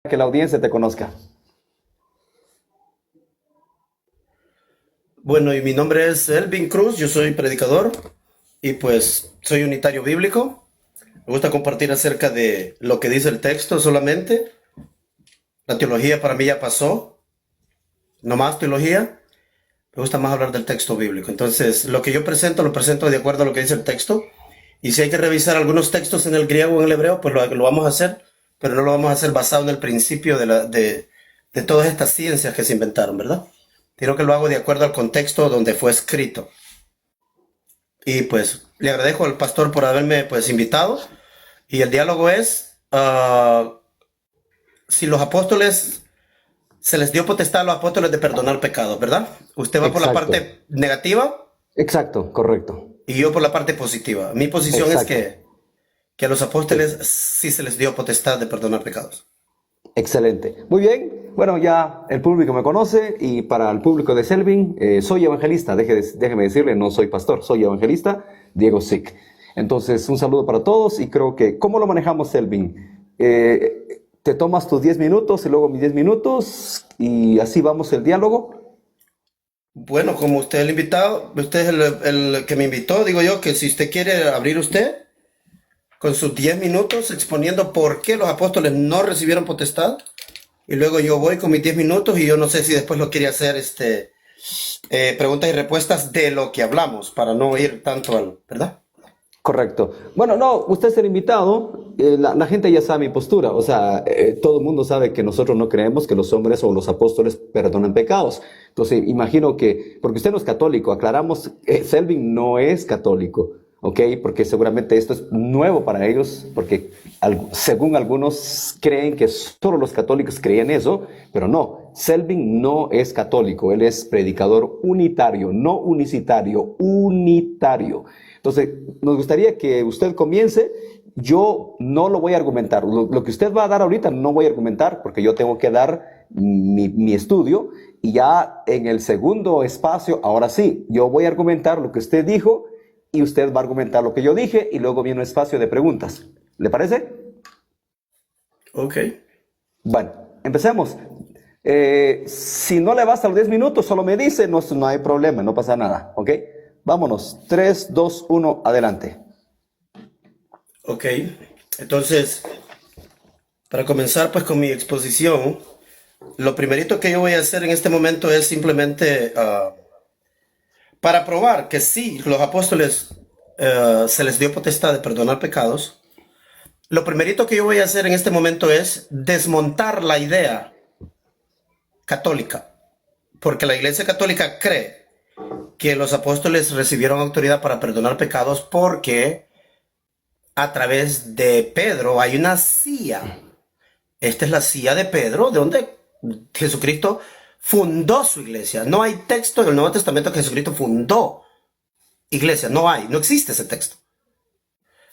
que la audiencia te conozca. Bueno, y mi nombre es Elvin Cruz, yo soy predicador y pues soy unitario bíblico. Me gusta compartir acerca de lo que dice el texto solamente. La teología para mí ya pasó, no más teología. Me gusta más hablar del texto bíblico. Entonces, lo que yo presento, lo presento de acuerdo a lo que dice el texto. Y si hay que revisar algunos textos en el griego o en el hebreo, pues lo vamos a hacer, pero no lo vamos a hacer basado en el principio de todas estas ciencias que se inventaron, ¿verdad? Creo que lo hago de acuerdo al contexto donde fue escrito. Y pues le agradezco al pastor por haberme pues invitado. Y el diálogo es, si los apóstoles, se les dio potestad a los apóstoles de perdonar pecados, ¿verdad? Usted va por la Exacto, parte negativa exacto, correcto, y yo por la parte positiva. Mi posición es exacto. que a los Sí, apóstoles sí se les dio potestad de perdonar pecados. excelente. Muy bien. Bueno, ya el público me conoce y para el público de Selvin, soy evangelista. Déjeme decirle, no soy pastor, soy evangelista, Diego Sick. Entonces, un saludo para todos y creo que, ¿cómo lo manejamos, Selvin? Te tomas tus 10 minutos y luego mis 10 minutos y así vamos el diálogo. Bueno, como usted es el invitado, usted es el que me invitó, digo yo que si usted quiere abrir usted con sus 10 minutos exponiendo por qué los apóstoles no recibieron potestad, y luego yo voy con mis 10 minutos y yo no sé si después lo quiere hacer preguntas y respuestas de lo que hablamos para no ir tanto al, ¿verdad? Correcto. Bueno, no, usted es el invitado, la gente ya sabe mi postura, o sea, todo el mundo sabe que nosotros no creemos que los hombres o los apóstoles perdonan pecados. Entonces, imagino que, porque usted no es católico, aclaramos, Selvin no es católico, ¿ok? Porque seguramente esto es nuevo para ellos, porque según algunos creen que solo los católicos creían eso, pero no, Selvin no es católico, él es predicador unitario, no unicitario, unitario. Entonces, nos gustaría que usted comience. Yo no lo voy a argumentar. Lo que usted va a dar ahorita no voy a argumentar porque yo tengo que dar mi estudio y ya en el segundo espacio, ahora sí, yo voy a argumentar lo que usted dijo y usted va a argumentar lo que yo dije y luego viene un espacio de preguntas. ¿Le parece? Ok. Bueno, empecemos. Si no le basta los 10 minutos, solo me dice, no, no hay problema, no pasa nada, ¿ok? Vámonos, 3, 2, 1, adelante. Ok. Entonces, para comenzar pues con mi exposición, lo primerito que yo voy a hacer en este momento es simplemente para probar que sí, los apóstoles se les dio potestad de perdonar pecados. Lo primerito que yo voy a hacer en este momento es desmontar la idea católica, porque la Iglesia Católica cree que los apóstoles recibieron autoridad para perdonar pecados porque a través de Pedro hay una silla. Esta es la silla de Pedro, de donde Jesucristo fundó su iglesia. No hay texto en el Nuevo Testamento que Jesucristo fundó iglesia. No hay, no existe ese texto.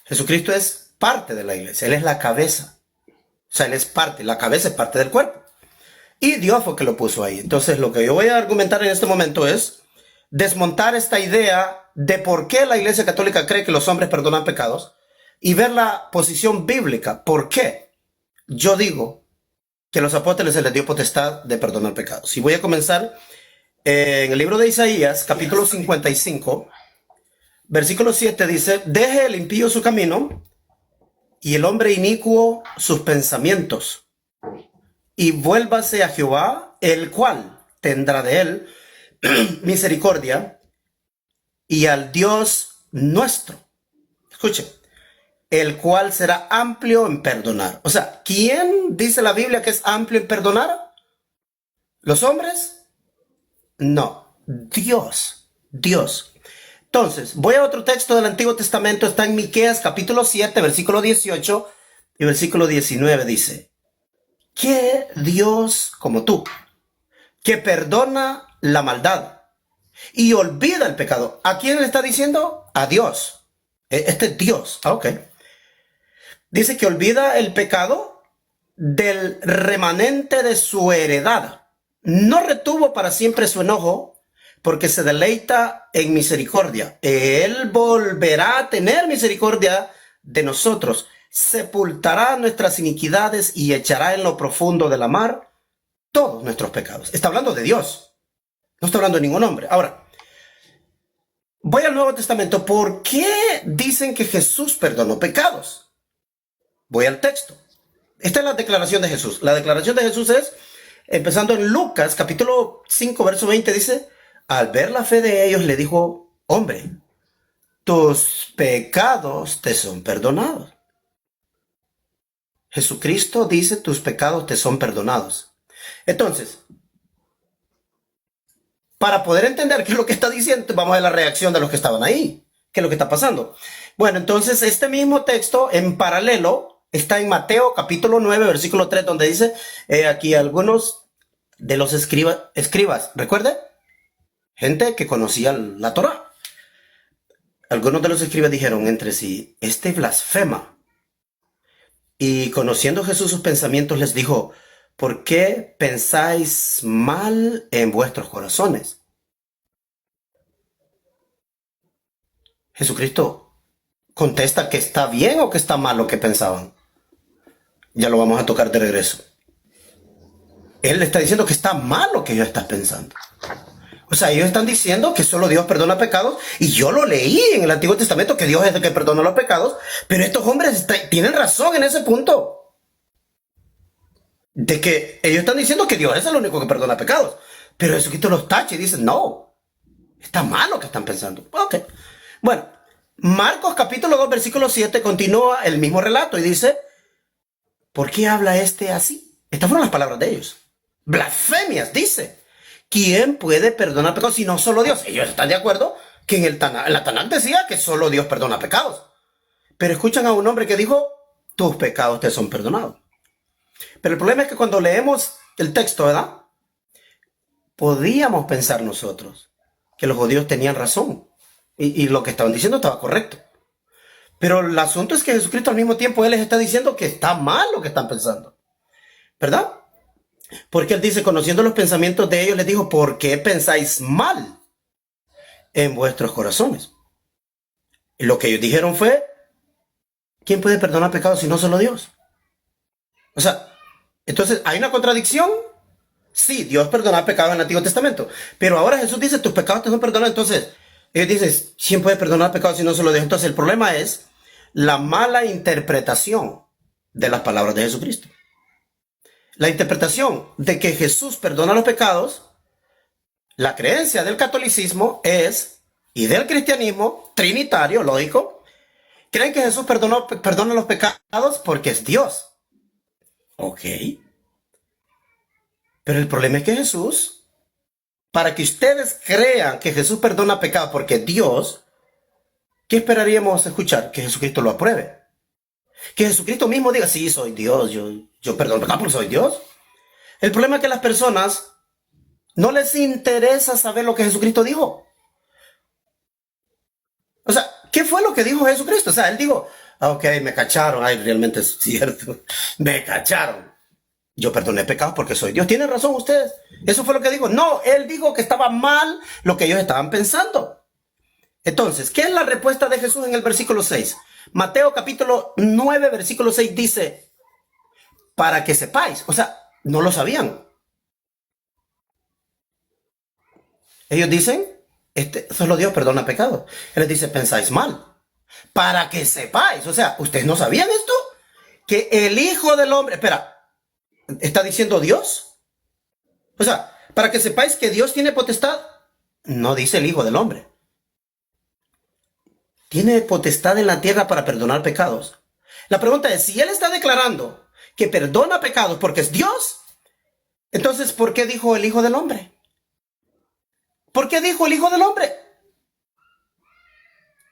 Jesucristo es parte de la iglesia, Él es la cabeza. O sea, Él es parte, la cabeza es parte del cuerpo. Y Dios fue que lo puso ahí. Entonces, lo que yo voy a argumentar en este momento es desmontar esta idea de por qué la Iglesia Católica cree que los hombres perdonan pecados y ver la posición bíblica. ¿Por qué yo digo que a los apóstoles se les dio potestad de perdonar pecados? Y voy a comenzar en el libro de Isaías, capítulo 55, versículo 7 dice: deje el impío su camino y el hombre inicuo sus pensamientos, y vuélvase a Jehová, el cual tendrá de él misericordia, y al Dios nuestro, escuche, el cual será amplio en perdonar. O sea, ¿quién dice la Biblia que es amplio en perdonar? ¿Los hombres? No, Dios, Dios. Entonces, voy a otro texto del Antiguo Testamento, está en Miqueas capítulo 7, versículo 18 y versículo 19, dice: ¿qué Dios como tú, que perdona la maldad y olvida el pecado? ¿A quién le está diciendo? A Dios. Este es Dios. Ok. Dice que olvida el pecado del remanente de su heredad. No retuvo para siempre su enojo, porque se deleita en misericordia. Él volverá a tener misericordia de nosotros. sepultará nuestras iniquidades y echará en lo profundo de la mar todos nuestros pecados. Está hablando de Dios, no está hablando de ningún hombre. Ahora, voy al Nuevo Testamento. ¿Por qué dicen que Jesús perdonó pecados? Voy al texto. Esta es la declaración de Jesús. La declaración de Jesús es, empezando en Lucas, capítulo 5, verso 20, dice, al ver la fe de ellos, le dijo, hombre, tus pecados te son perdonados. Jesucristo dice, tus pecados te son perdonados. Entonces, para poder entender qué es lo que está diciendo, vamos a ver la reacción de los que estaban ahí. ¿Qué es lo que está pasando? Bueno, entonces este mismo texto en paralelo está en Mateo capítulo 9, versículo 3, donde dice, aquí algunos de los escribas, ¿recuerde? Gente que conocía la Torá. Algunos de los escribas dijeron entre sí, este blasfema. Y conociendo Jesús sus pensamientos les dijo, ¿por qué pensáis mal en vuestros corazones? Jesucristo contesta que está bien o que está mal lo que pensaban. Ya lo vamos a tocar de regreso. Él le está diciendo que está mal lo que ellos están pensando. O sea, ellos están diciendo que solo Dios perdona pecados, y yo lo leí en el Antiguo Testamento que Dios es el que perdona los pecados, pero estos hombres tienen razón en ese punto. De que ellos están diciendo que Dios es el único que perdona pecados, pero Jesucristo los tacha y dice, no, está mal lo que están pensando. Ok. Bueno, Marcos capítulo 2, versículo 7 continúa el mismo relato y dice, ¿por qué habla este así? Estas fueron las palabras de ellos. Blasfemias, dice. ¿Quién puede perdonar pecados si no solo Dios? Ellos están de acuerdo que en la Tanakh decía que solo Dios perdona pecados. Pero escuchan a un hombre que dijo, tus pecados te son perdonados. Pero el problema es que cuando leemos el texto, ¿verdad? Podíamos pensar nosotros que los judíos tenían razón y lo que estaban diciendo estaba correcto. Pero el asunto es que Jesucristo al mismo tiempo, Él les está diciendo que está mal lo que están pensando. ¿Verdad? Porque Él dice, conociendo los pensamientos de ellos, les dijo, ¿por qué pensáis mal en vuestros corazones? Y lo que ellos dijeron fue, ¿quién puede perdonar pecados si no solo Dios? O sea, entonces, ¿hay una contradicción? Sí, Dios perdona pecados en el Antiguo Testamento. Pero ahora Jesús dice, tus pecados te son perdonados. Entonces, ellos dicen, ¿quién puede perdonar pecados si no solo Dios? Entonces, el problema es la mala interpretación de las palabras de Jesucristo. La interpretación de que Jesús perdona los pecados, la creencia del catolicismo es, y del cristianismo trinitario, lógico, creen que Jesús perdona los pecados porque es Dios. Ok. Pero el problema es que Jesús, para que ustedes crean que Jesús perdona pecados porque es Dios, ¿qué esperaríamos escuchar? Que Jesucristo lo apruebe. Que Jesucristo mismo diga, sí, soy Dios, yo perdono pecados porque soy Dios. El problema es que a las personas no les interesa saber lo que Jesucristo dijo. O sea, ¿qué fue lo que dijo Jesucristo? O sea, Él dijo, ok, me cacharon, ay, realmente es cierto, me cacharon. Yo perdoné pecados porque soy Dios. ¿Tienen razón ustedes? Eso fue lo que dijo. No, Él dijo que estaba mal lo que ellos estaban pensando. Entonces, ¿qué es la respuesta de Jesús en el versículo 6? Mateo capítulo 9, versículo 6 dice, para que sepáis, o sea, no lo sabían. Ellos dicen, solo Dios perdona pecados. Él les dice, pensáis mal. Para que sepáis, o sea, ¿ustedes no sabían esto? Que el Hijo del Hombre, espera, ¿está diciendo Dios? O sea, para que sepáis que Dios tiene potestad, no dice el Hijo del Hombre. Tiene potestad en la tierra para perdonar pecados. La pregunta es, si Él está declarando que perdona pecados porque es Dios, entonces, ¿por qué dijo el Hijo del Hombre? ¿Por qué dijo el Hijo del Hombre?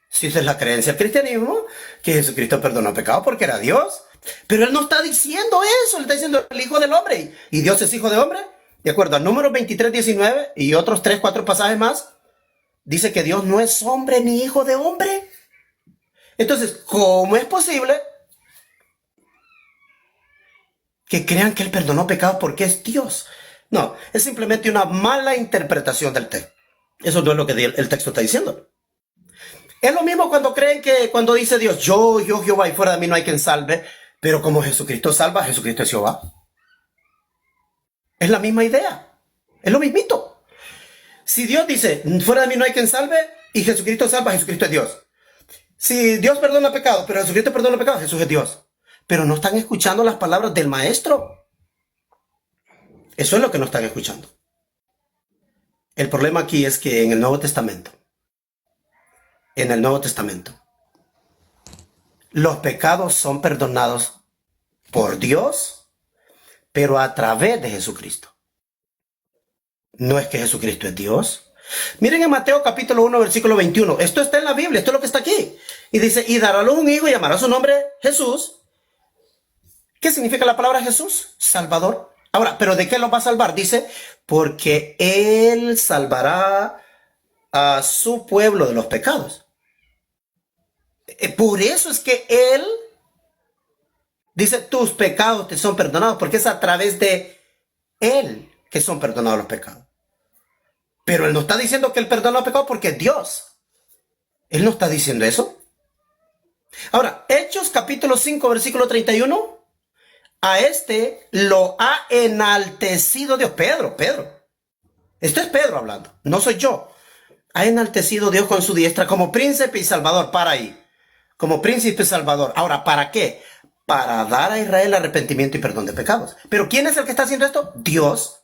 Si esa es la creencia del cristianismo, que Jesucristo perdonó pecados porque era Dios. Pero Él no está diciendo eso, Él está diciendo el Hijo del Hombre. ¿Y Dios es Hijo de Hombre? De acuerdo a Números 23, 19 y otros 3, 4 pasajes más, dice que Dios no es hombre ni hijo de hombre. Entonces, ¿cómo es posible que crean que Él perdonó pecados porque es Dios? No, es simplemente una mala interpretación del texto. Eso no es lo que el texto está diciendo. Es lo mismo cuando creen que cuando dice Dios, yo, Jehová, y fuera de mí no hay quien salve, pero como Jesucristo salva, Jesucristo es Jehová. Es la misma idea, es lo mismito. Si Dios dice, fuera de mí no hay quien salve, y Jesucristo salva, Jesucristo es Dios. Si Dios perdona pecados, pero Jesucristo perdona pecados, Jesús es Dios. Pero no están escuchando las palabras del Maestro. Eso es lo que no están escuchando. El problema aquí es que en el Nuevo Testamento, los pecados son perdonados por Dios, pero a través de Jesucristo. No es que Jesucristo es Dios. Miren en Mateo capítulo 1, versículo 21. Esto está en la Biblia, esto es lo que está aquí. Y dice, y dará a luz un hijo y llamará su nombre Jesús. ¿Qué significa la palabra Jesús? Salvador. Ahora, ¿pero de qué los va a salvar? Dice, porque Él salvará a su pueblo de los pecados. Por eso es que Él dice, tus pecados te son perdonados, porque es a través de Él que son perdonados los pecados. Pero Él no está diciendo que Él perdona los pecados porque es Dios. Él no está diciendo eso. Ahora, Hechos capítulo 5, versículo 31. A este lo ha enaltecido Dios. Pedro. Esto es Pedro hablando, no soy yo. Ha enaltecido Dios con su diestra como príncipe y salvador. Para ahí. Como príncipe y salvador. Ahora, ¿para qué? Para dar a Israel arrepentimiento y perdón de pecados. ¿Pero quién es el que está haciendo esto? Dios.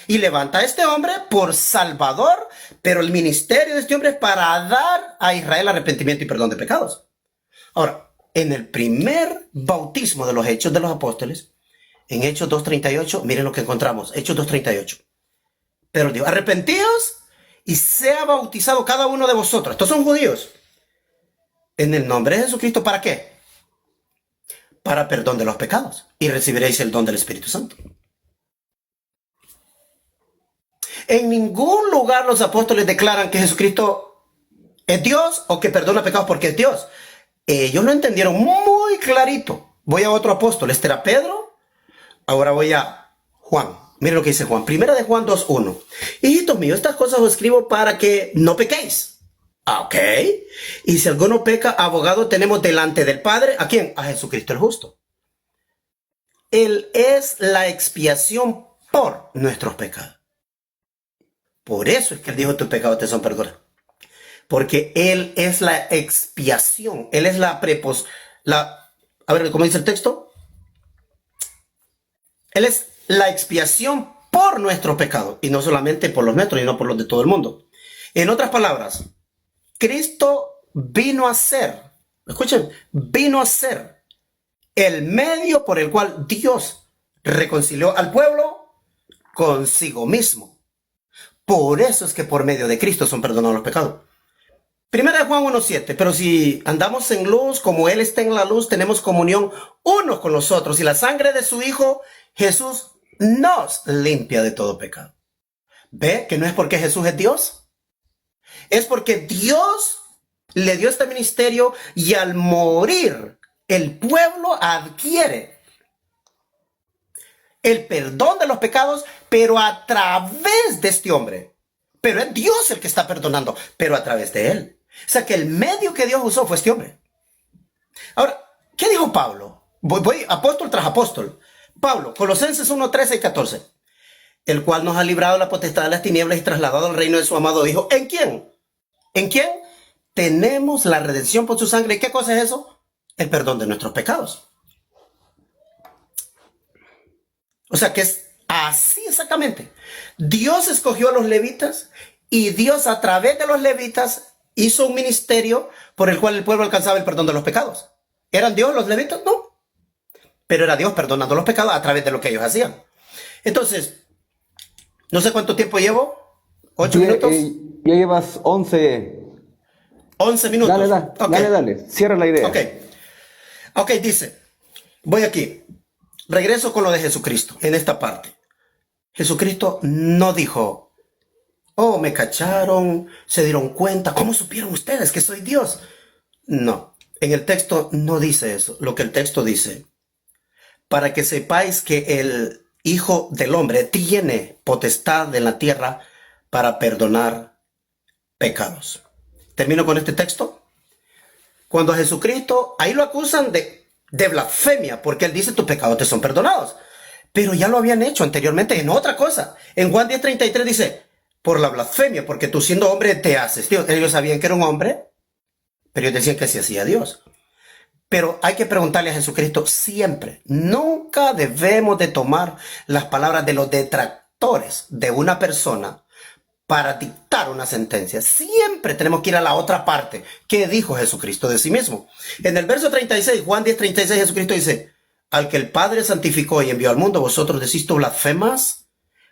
Y levanta a este hombre por salvador, pero el ministerio de este hombre es para dar a Israel arrepentimiento y perdón de pecados. Ahora, en el primer bautismo de los Hechos de los Apóstoles, en Hechos 2.38, miren lo que encontramos, Hechos 2.38. Pedro dijo, arrepentíos y sea bautizado cada uno de vosotros. Estos son judíos. En el nombre de Jesucristo, ¿para qué? Para perdón de los pecados. Y recibiréis el don del Espíritu Santo. En ningún lugar los apóstoles declaran que Jesucristo es Dios o que perdona pecados porque es Dios. Ellos lo entendieron muy clarito. Voy a otro apóstol. Este era Pedro. Ahora voy a Juan. Miren lo que dice Juan. Primera de Juan 2.1. Hijitos míos, estas cosas os escribo para que no pequéis. Ok. Y si alguno peca, abogado tenemos delante del Padre. ¿A quién? A Jesucristo el justo. Él es la expiación por nuestros pecados. Por eso es que Él dijo, tus pecados te son perdonados. Porque Él es la expiación. Él es la a ver, ¿cómo dice el texto? Él es la expiación por nuestro pecado. Y no solamente por los nuestros, sino por los de todo el mundo. En otras palabras, Cristo vino a ser, escuchen, vino a ser el medio por el cual Dios reconcilió al pueblo consigo mismo. Por eso es que por medio de Cristo son perdonados los pecados. Primera de Juan 1.7, pero si andamos en luz, como Él está en la luz, tenemos comunión unos con los otros, y la sangre de su Hijo, Jesús, nos limpia de todo pecado. ¿Ve que no es porque Jesús es Dios? Es porque Dios le dio este ministerio y al morir, el pueblo adquiere el perdón de los pecados, pero a través de este hombre. Pero es Dios el que está perdonando, pero a través de él. O sea que el medio que Dios usó fue este hombre. Ahora, ¿qué dijo Pablo? Voy apóstol tras apóstol. Pablo, Colosenses 1, 13 y 14. El cual nos ha librado de la potestad de las tinieblas y trasladado al reino de su amado Hijo. ¿En quién? ¿En quién? Tenemos la redención por su sangre. ¿Y qué cosa es eso? El perdón de nuestros pecados. O sea que es así exactamente. Dios escogió a los levitas y Dios a través de los levitas hizo un ministerio por el cual el pueblo alcanzaba el perdón de los pecados. ¿Eran Dios los levitas? No. Pero era Dios perdonando los pecados a través de lo que ellos hacían. Entonces, no sé cuánto tiempo llevo. 8 minutos. Ya llevas 11. 11 minutos. Dale. Cierra la idea. Ok, dice. Voy aquí. Regreso con lo de Jesucristo en esta parte. Jesucristo no dijo, oh, me cacharon, se dieron cuenta, ¿cómo supieron ustedes que soy Dios? No, en el texto no dice eso. Lo que el texto dice, para que sepáis que el Hijo del Hombre tiene potestad en la tierra para perdonar pecados. termino con este texto. Cuando a Jesucristo, ahí lo acusan de blasfemia, porque él dice, tus pecados te son perdonados. Pero ya lo habían hecho anteriormente en otra cosa. En Juan 10:33 dice, por la blasfemia, porque tú siendo hombre te haces Dios. Ellos sabían que era un hombre, pero ellos decían que se hacía Dios. Pero hay que preguntarle a Jesucristo siempre. Nunca debemos de tomar las palabras de los detractores de una persona para dictar una sentencia. Siempre tenemos que ir a la otra parte. ¿Qué dijo Jesucristo de sí mismo? En el verso 36, Juan 10:36, Jesucristo dice, al que el Padre santificó y envió al mundo, vosotros decís, tú blasfemas,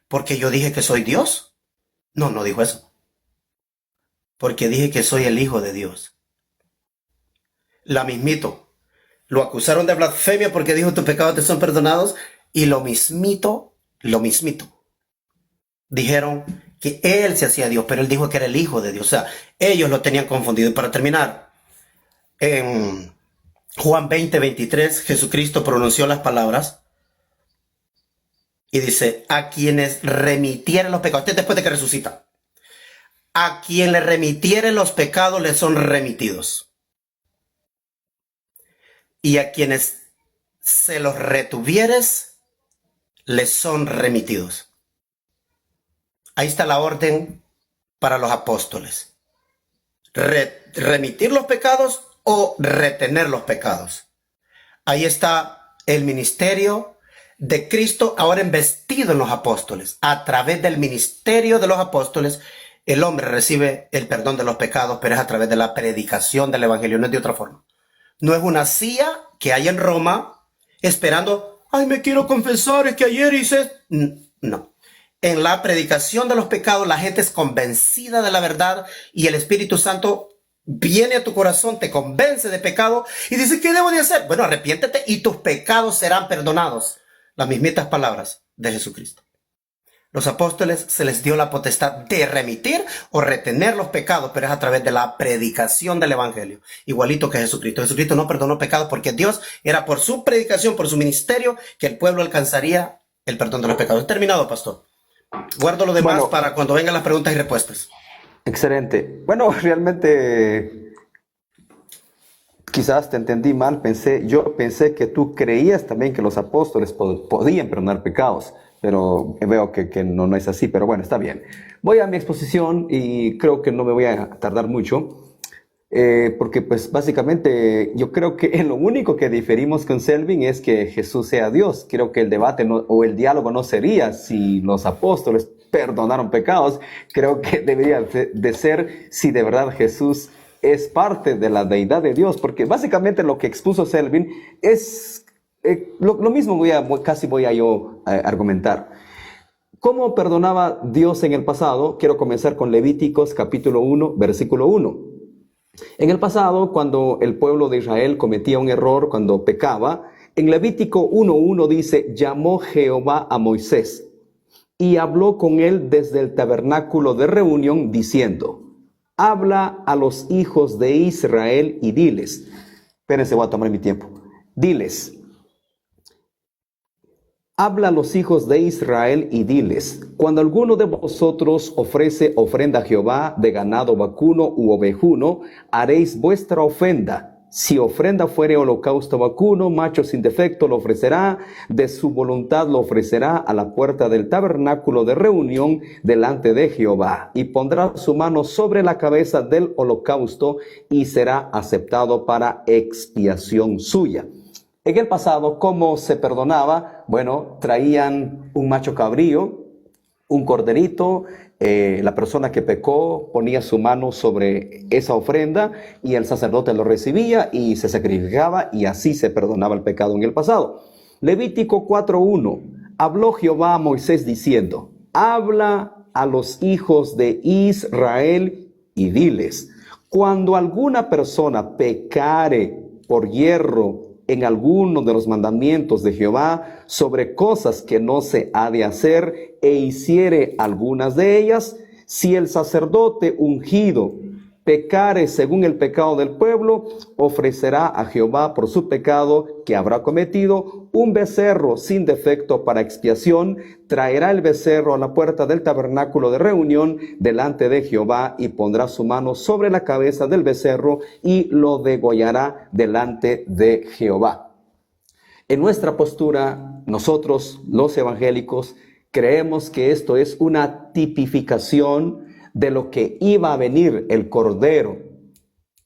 porque yo dije que soy Dios. No, no dijo eso. Porque dije que soy el Hijo de Dios. La mismito. Lo acusaron de blasfemia porque dijo, tus pecados te son perdonados. Y lo mismito. Dijeron que él se hacía Dios, pero él dijo que era el Hijo de Dios. O sea, ellos lo tenían confundido. Y para terminar, en Juan 20:23, Jesucristo pronunció las palabras y dice, a quienes remitieren los pecados, después de que resucita, a quien le remitieren los pecados le son remitidos. Y a quienes se los retuvieres, les son remitidos. Ahí está la orden para los apóstoles. Remitir los pecados o retener los pecados. Ahí está el ministerio de Cristo ahora investido en los apóstoles. A través del ministerio de los apóstoles, el hombre recibe el perdón de los pecados, pero es a través de la predicación del evangelio, no es de otra forma. No es una silla que hay en Roma esperando, ay, me quiero confesar, es que ayer hice... No. En la predicación de los pecados, la gente es convencida de la verdad y el Espíritu Santo viene a tu corazón, te convence de pecado y dice, ¿qué debo de hacer? Bueno, arrepiéntete y tus pecados serán perdonados. Las mismitas palabras de Jesucristo. Los apóstoles se les dio la potestad de remitir o retener los pecados, pero es a través de la predicación del evangelio. Igualito que Jesucristo. Jesucristo no perdonó pecados porque Dios era por su predicación, por su ministerio, que el pueblo alcanzaría el perdón de los pecados. He terminado, pastor. Guardo lo demás para cuando vengan las preguntas y respuestas. Excelente. Bueno, realmente quizás te entendí mal. Yo pensé que tú creías también que los apóstoles podían perdonar pecados. Pero veo que no es así, pero bueno, está bien. Voy a mi exposición y creo que no me voy a tardar mucho, porque pues básicamente yo creo que en lo único que diferimos con Selvin es que Jesús sea Dios. Creo que el debate o el diálogo no sería si los apóstoles perdonaron pecados. Creo que debería de ser si de verdad Jesús es parte de la deidad de Dios, porque básicamente lo que expuso Selvin es... lo mismo casi voy a yo argumentar. ¿Cómo perdonaba Dios en el pasado? Quiero comenzar con Levíticos capítulo 1, versículo 1. En el pasado, cuando el pueblo de Israel cometía un error, cuando pecaba, en Levítico 1:1 dice, llamó Jehová a Moisés y habló con él desde el tabernáculo de reunión diciendo, habla a los hijos de Israel y diles, espérense, voy a tomar mi tiempo, diles, habla a los hijos de Israel y diles, cuando alguno de vosotros ofrece ofrenda a Jehová de ganado vacuno u ovejuno, haréis vuestra ofrenda. Si ofrenda fuere holocausto vacuno, macho sin defecto lo ofrecerá, de su voluntad lo ofrecerá a la puerta del tabernáculo de reunión delante de Jehová, y pondrá su mano sobre la cabeza del holocausto y será aceptado para expiación suya. En el pasado, ¿cómo se perdonaba? Bueno, traían un macho cabrío, un corderito, la persona que pecó ponía su mano sobre esa ofrenda y el sacerdote lo recibía y se sacrificaba y así se perdonaba el pecado en el pasado. Levítico 4:1, habló Jehová a Moisés diciendo, habla a los hijos de Israel y diles, cuando alguna persona pecare por hierro en alguno de los mandamientos de Jehová sobre cosas que no se ha de hacer e hiciere algunas de ellas, si el sacerdote ungido pecare según el pecado del pueblo, ofrecerá a Jehová por su pecado que habrá cometido un becerro sin defecto para expiación. Traerá el becerro a la puerta del tabernáculo de reunión delante de Jehová y pondrá su mano sobre la cabeza del becerro y lo degollará delante de Jehová. En nuestra postura, nosotros los evangélicos creemos que esto es una tipificación de lo que iba a venir, el Cordero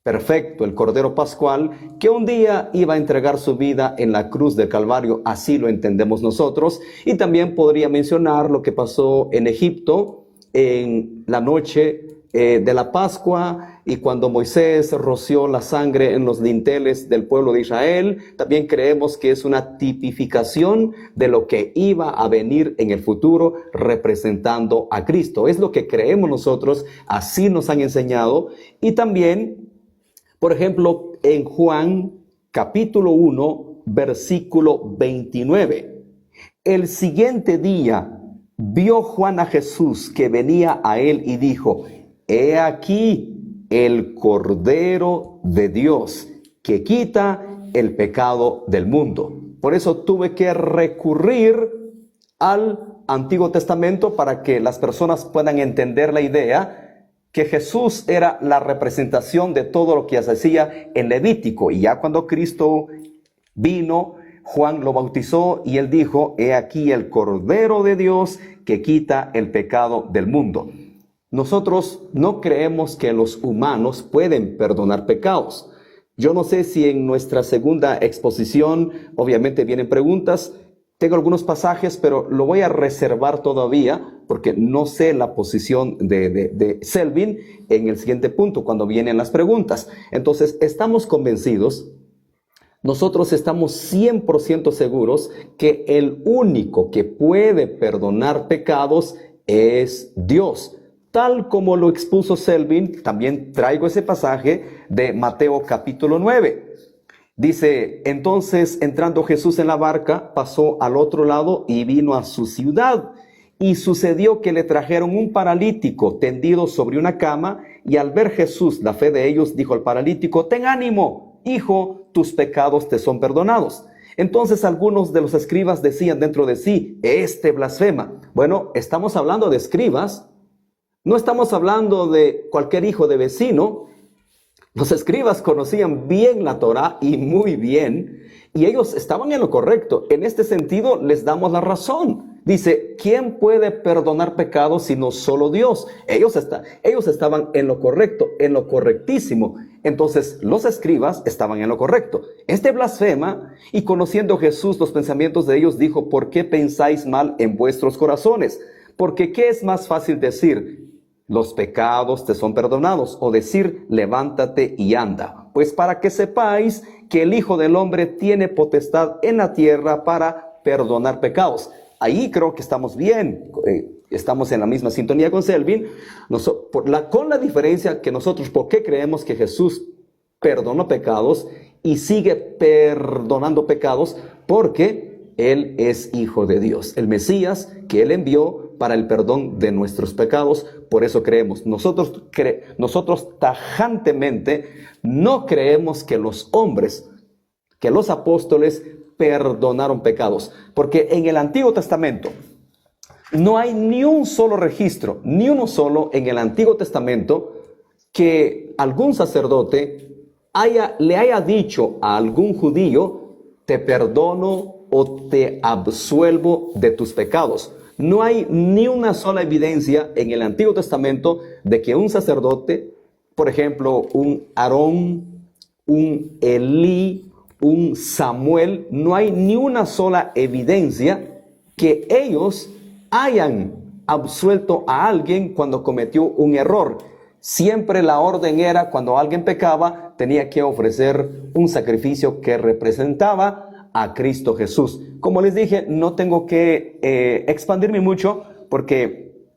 perfecto, el Cordero Pascual, que un día iba a entregar su vida en la cruz del Calvario. Así lo entendemos nosotros. Y también podría mencionar lo que pasó en Egipto en la noche de la Pascua, y cuando Moisés roció la sangre en los dinteles del pueblo de Israel. También creemos que es una tipificación de lo que iba a venir en el futuro, representando a Cristo. Es lo que creemos nosotros, así nos han enseñado. Y también, por ejemplo, en Juan capítulo 1, versículo 29. El siguiente día vio Juan a Jesús que venía a él y dijo: He aquí el Cordero de Dios que quita el pecado del mundo. Por eso tuve que recurrir al Antiguo Testamento para que las personas puedan entender la idea que Jesús era la representación de todo lo que se hacía en Levítico. Y ya cuando Cristo vino, Juan lo bautizó y él dijo: He aquí el Cordero de Dios que quita el pecado del mundo. Nosotros no creemos que los humanos pueden perdonar pecados. Yo no sé si en nuestra segunda exposición, obviamente vienen preguntas. Tengo algunos pasajes, pero lo voy a reservar todavía porque no sé la posición de Selvin en el siguiente punto, cuando vienen las preguntas. Entonces, estamos convencidos, nosotros estamos 100% seguros que el único que puede perdonar pecados es Dios. Tal como lo expuso Selvin, también traigo ese pasaje de Mateo capítulo 9. Dice: entonces, entrando Jesús en la barca, pasó al otro lado y vino a su ciudad. Y sucedió que le trajeron un paralítico tendido sobre una cama, y al ver Jesús la fe de ellos, dijo al paralítico: ten ánimo, hijo, tus pecados te son perdonados. Entonces algunos de los escribas decían dentro de sí: este blasfema. Bueno, estamos hablando de escribas. No estamos hablando de cualquier hijo de vecino. Los escribas conocían bien la Torá y muy bien, y ellos estaban en lo correcto. En este sentido, les damos la razón. Dice: ¿quién puede perdonar pecados sino solo Dios? Ellos estaban en lo correcto, en lo correctísimo. Entonces, los escribas estaban en lo correcto. Este blasfema, y conociendo Jesús los pensamientos de ellos, dijo: ¿por qué pensáis mal en vuestros corazones? Porque ¿qué es más fácil decir: los pecados te son perdonados, o decir: levántate y anda? Pues para que sepáis que el Hijo del Hombre tiene potestad en la tierra para perdonar pecados. Ahí creo que estamos bien, estamos en la misma sintonía con Selvin, con la diferencia que nosotros, ¿por qué creemos que Jesús perdonó pecados y sigue perdonando pecados? Porque Él es Hijo de Dios, el Mesías que Él envió para el perdón de nuestros pecados. Por eso creemos. Nosotros tajantemente no creemos que los hombres, que los apóstoles perdonaron pecados, porque en el Antiguo Testamento no hay ni un solo registro, ni uno solo en el Antiguo Testamento que algún sacerdote le haya dicho a algún judío: te perdono o te absuelvo de tus pecados. No hay ni una sola evidencia en el Antiguo Testamento de que un sacerdote, por ejemplo, un Aarón, un Elí, un Samuel, no hay ni una sola evidencia que ellos hayan absuelto a alguien cuando cometió un error. Siempre la orden era: cuando alguien pecaba, tenía que ofrecer un sacrificio que representaba a Cristo Jesús. Como les dije, no tengo que expandirme mucho, porque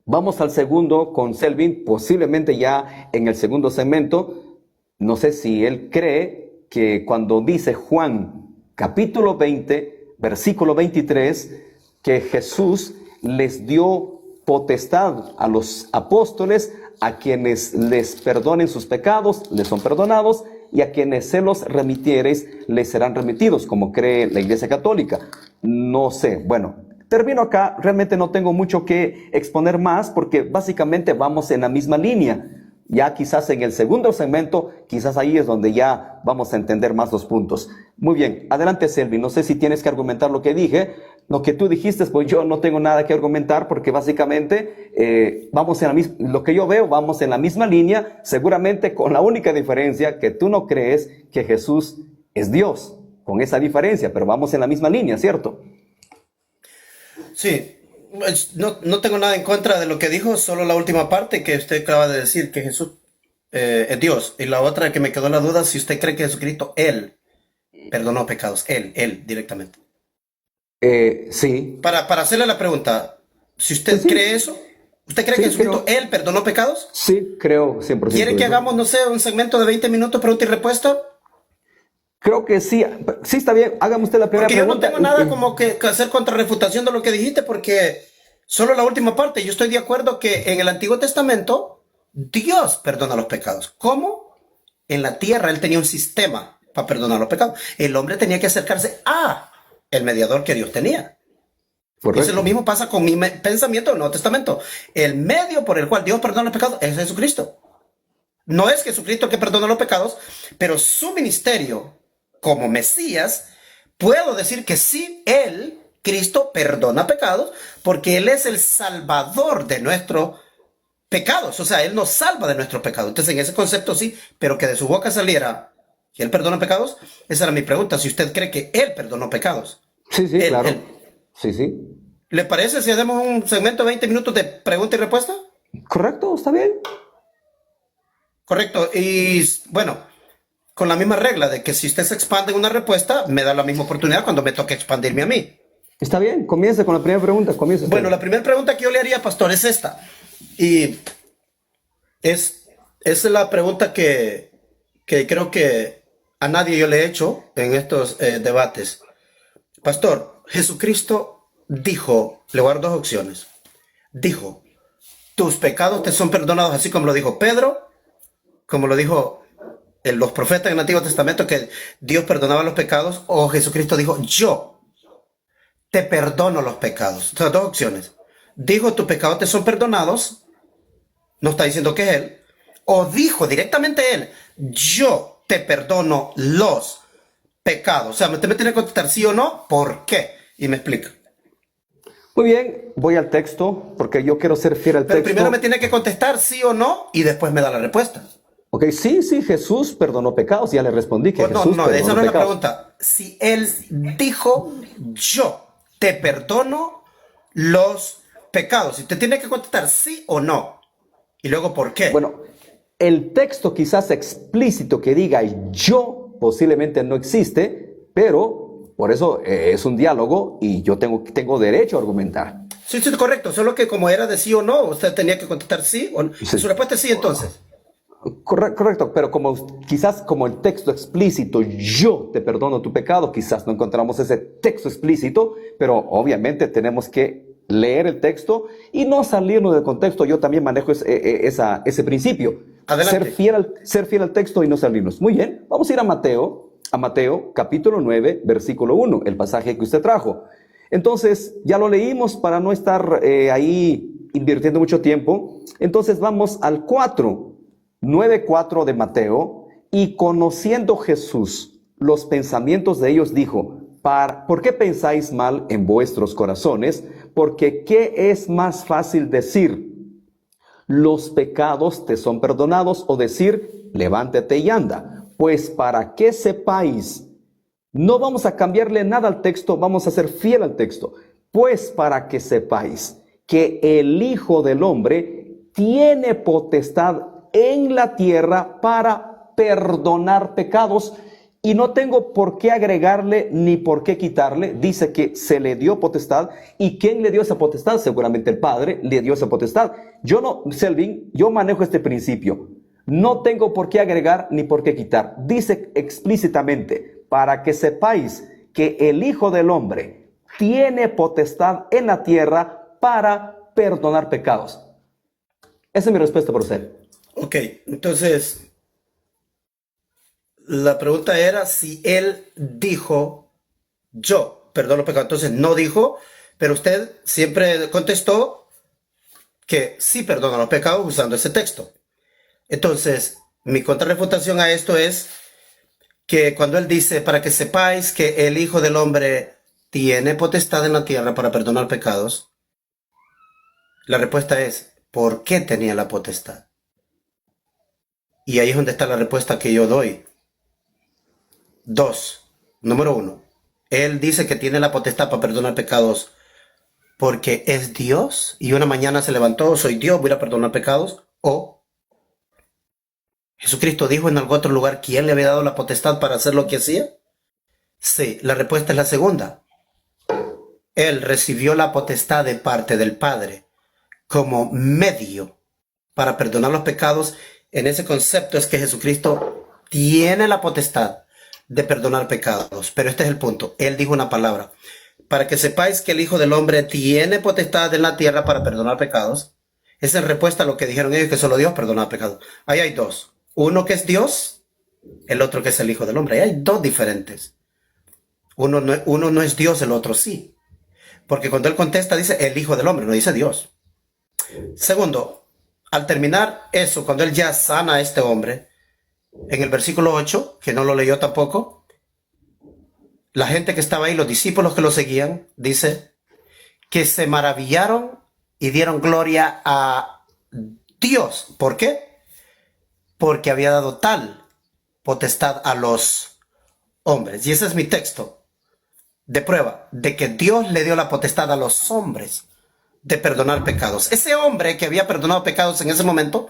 vamos al segundo con Selvin, posiblemente ya en el segundo segmento. No sé si él cree que cuando dice Juan capítulo 20, versículo 23, que Jesús les dio potestad a los apóstoles a quienes les perdonen sus pecados, les son perdonados, y a quienes se los remitieres, les serán remitidos, como cree la Iglesia Católica. No sé, bueno, termino acá. Realmente no tengo mucho que exponer más, porque básicamente vamos en la misma línea. Ya quizás en el segundo segmento, quizás ahí es donde ya vamos a entender más los puntos. Muy bien, adelante Selvi, no sé si tienes que argumentar lo que dije. Lo que tú dijiste, pues yo no tengo nada que argumentar, porque básicamente vamos en la misma, lo que yo veo, vamos en la misma línea, seguramente con la única diferencia que tú no crees que Jesús es Dios, con esa diferencia, pero vamos en la misma línea, ¿cierto? Sí, no tengo nada en contra de lo que dijo, solo la última parte que usted acaba de decir, que Jesús es Dios. Y la otra que me quedó la duda, si usted cree que Jesucristo, Él, perdonó pecados, Él directamente. Sí. Para hacerle la pregunta, si Sí, usted sí, cree eso, ¿usted cree que sí, Jesucristo, creo. Él, perdonó pecados? Sí, creo 100% ¿Quiere que eso. hagamos, no sé, un segmento de 20 minutos, pregunta y respuesta? Creo que sí. Sí, está bien. Hágame usted la primera Porque yo no pregunta. tengo nada como que hacer contrarrefutación de lo que dijiste, porque solo la última parte, yo estoy de acuerdo que en el Antiguo Testamento Dios perdona los pecados. ¿Cómo? En la tierra Él tenía un sistema para perdonar los pecados. El hombre tenía que acercarse a el mediador que Dios tenía. Entonces lo Correcto. mismo pasa con mi pensamiento del Nuevo Testamento. El medio por el cual Dios perdona los pecados es Jesucristo. No es Jesucristo el que perdona los pecados, pero su ministerio como Mesías, puedo decir que sí, Él, Cristo, perdona pecados, porque Él es el salvador de nuestros pecados. O sea, Él nos salva de nuestros pecados. Entonces, en ese concepto sí, pero que de su boca saliera que Él perdona pecados, esa era mi pregunta. Si usted cree que Él perdonó pecados, Sí, sí, Él. claro. Sí, sí. ¿Le parece si hacemos un segmento de 20 minutos de pregunta y respuesta? Correcto, está bien. Correcto. Y bueno, con la misma regla de que si usted se expande en una respuesta, me da la misma oportunidad cuando me toque expandirme a mí. Está bien. Comience con la primera pregunta. Comience Bueno, usted. la primera pregunta que yo le haría, pastor, es esta. Y es la pregunta que creo que a nadie yo le he hecho en estos debates. Pastor, Jesucristo dijo, le voy a dar dos opciones. Dijo, tus pecados te son perdonados, así como lo dijo Pedro, como lo dijo los profetas en el Antiguo Testamento, que Dios perdonaba los pecados, o Jesucristo dijo, yo te perdono los pecados. Entonces, dos opciones. Dijo, tus pecados te son perdonados, no está diciendo que es Él, o dijo directamente Él, yo te perdono los pecados. O sea, usted me tiene que contestar sí o no, ¿por qué? Y me explica. Muy bien. Voy al texto porque yo quiero ser fiel al Pero texto. primero me tiene que contestar sí o no y después me da la respuesta. Ok, sí, sí, Jesús perdonó pecados. Ya le respondí que No, Jesús no, esa perdonó no es la pecados. pregunta. Si Él dijo, yo te perdono los pecados. Y te tiene que contestar sí o no. Y luego, ¿por qué? Bueno, el texto quizás explícito que diga yo posiblemente no existe, pero por eso es un diálogo y yo tengo derecho a argumentar. Sí, sí, correcto. Solo que como era de sí o no, usted tenía que contestar sí o no. Sí. Su respuesta es sí, entonces. Correcto, pero quizás como el texto explícito, yo te perdono tu pecado, quizás no encontramos ese texto explícito, pero obviamente tenemos que leer el texto y no salirnos del contexto. Yo también manejo ese principio. Adelante. Ser fiel al texto y no salirnos. Muy bien, vamos a ir a Mateo capítulo 9, versículo 1, el pasaje que usted trajo. Entonces, ya lo leímos para no estar ahí invirtiendo mucho tiempo. Entonces vamos al 9:4 de Mateo. Y conociendo Jesús los pensamientos de ellos, dijo, ¿por qué pensáis mal en vuestros corazones? Porque ¿qué es más fácil decir? Los pecados te son perdonados, o decir, levántate y anda. Pues para que sepáis, no vamos a cambiarle nada al texto, vamos a ser fiel al texto. Pues para que sepáis que el Hijo del Hombre tiene potestad en la tierra para perdonar pecados, y no tengo por qué agregarle ni por qué quitarle. Dice que se le dio potestad. ¿Y quién le dio esa potestad? Seguramente el Padre le dio esa potestad. Selvin, yo manejo este principio. No tengo por qué agregar ni por qué quitar. Dice explícitamente, para que sepáis que el Hijo del Hombre tiene potestad en la tierra para perdonar pecados. Esa es mi respuesta por usted. Ok, entonces la pregunta era si él dijo, yo perdono los pecados. Entonces no dijo, pero usted siempre contestó que sí perdona los pecados usando ese texto. Entonces, mi contrarrefutación a esto es que cuando él dice, para que sepáis que el Hijo del Hombre tiene potestad en la tierra para perdonar pecados, la respuesta es, ¿por qué tenía la potestad? Y ahí es donde está la respuesta que yo doy. Dos, número uno, él dice que tiene la potestad para perdonar pecados porque es Dios y una mañana se levantó, soy Dios, voy a perdonar pecados. O Jesucristo dijo en algún otro lugar que él le había dado la potestad para hacer lo que hacía. Sí, la respuesta es la segunda. Él recibió la potestad de parte del Padre como medio para perdonar los pecados. En ese concepto es que Jesucristo tiene la potestad de perdonar pecados. Pero este es el punto. Él dijo una palabra. Para que sepáis que el Hijo del Hombre tiene potestad en la tierra para perdonar pecados. Esa es respuesta a lo que dijeron ellos, que solo Dios perdona pecados. Ahí hay dos. Uno que es Dios, el otro que es el Hijo del Hombre. Ahí hay dos diferentes. Uno no es Dios, el otro sí. Porque cuando él contesta dice el Hijo del Hombre, no dice Dios. Segundo, al terminar eso, cuando él ya sana a este hombre, en el versículo 8, que no lo leyó tampoco, la gente que estaba ahí, los discípulos que lo seguían, dice que se maravillaron y dieron gloria a Dios. ¿Por qué? Porque había dado tal potestad a los hombres. Y ese es mi texto de prueba de que Dios le dio la potestad a los hombres de perdonar pecados. Ese hombre que había perdonado pecados en ese momento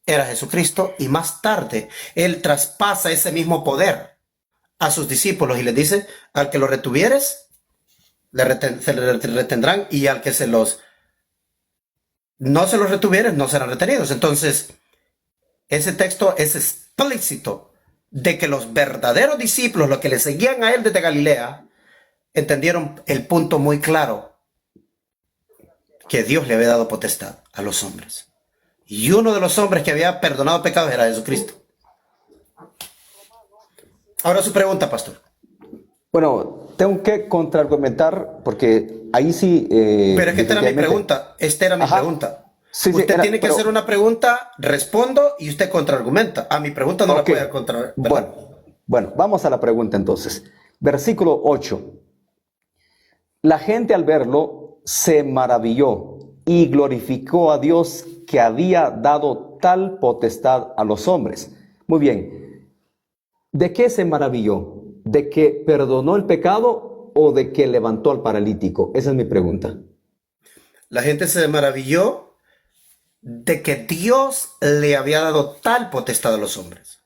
era Jesucristo, y más tarde él traspasa ese mismo poder a sus discípulos y les dice, al que lo retuvieres, se le retendrán, y al que no se los retuvieres, no serán retenidos. Entonces, ese texto es explícito de que los verdaderos discípulos, los que le seguían a él desde Galilea, entendieron el punto muy claro, que Dios le había dado potestad a los hombres. Y uno de los hombres que había perdonado pecados era Jesucristo. Ahora su pregunta, pastor. Bueno, tengo que contraargumentar porque ahí sí... Pero es que esta era mi pregunta. Esta era mi pregunta. Sí, usted tiene que hacer una pregunta, respondo y usted contraargumenta. A mi pregunta no la puede contraargumentar. Bueno, vamos a la pregunta entonces. Versículo 8. La gente al verlo se maravilló y glorificó a Dios que había dado tal potestad a los hombres. Muy bien. ¿De qué se maravilló? ¿De que perdonó el pecado o de que levantó al paralítico? Esa es mi pregunta. La gente se maravilló de que Dios le había dado tal potestad a los hombres.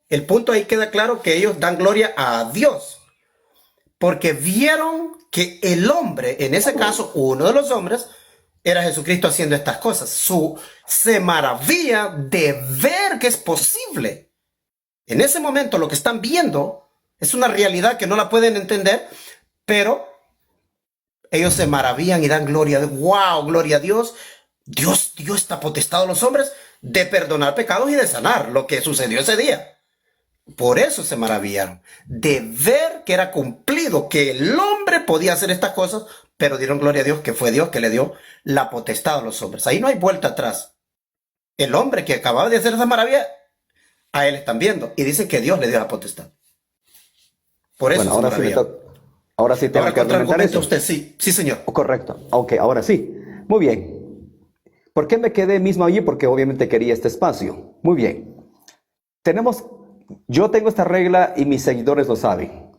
El punto ahí queda claro que ellos dan gloria a Dios, porque vieron que el hombre, en ese caso uno de los hombres, era Jesucristo haciendo estas cosas. Se maravilla de ver que es posible. En ese momento lo que están viendo es una realidad que no la pueden entender, pero ellos se maravillan y dan gloria. ¡Wow! Gloria a Dios. Dios dio esta potestad a los hombres de perdonar pecados y de sanar, lo que sucedió ese día. Por eso se maravillaron, de ver que era cumplido, que el hombre podía hacer estas cosas, pero dieron gloria a Dios, que fue Dios que le dio la potestad a los hombres. Ahí no hay vuelta atrás. El hombre que acababa de hacer esa maravilla, a él están viendo y dicen que Dios le dio la potestad. Por eso bueno, ahora sí tengo que argumentar eso. Usted, sí, señor. Correcto. Ok, ahora sí. Muy bien. ¿Por qué me quedé mismo allí? Porque obviamente quería este espacio. Muy bien. Yo tengo esta regla y mis seguidores lo saben.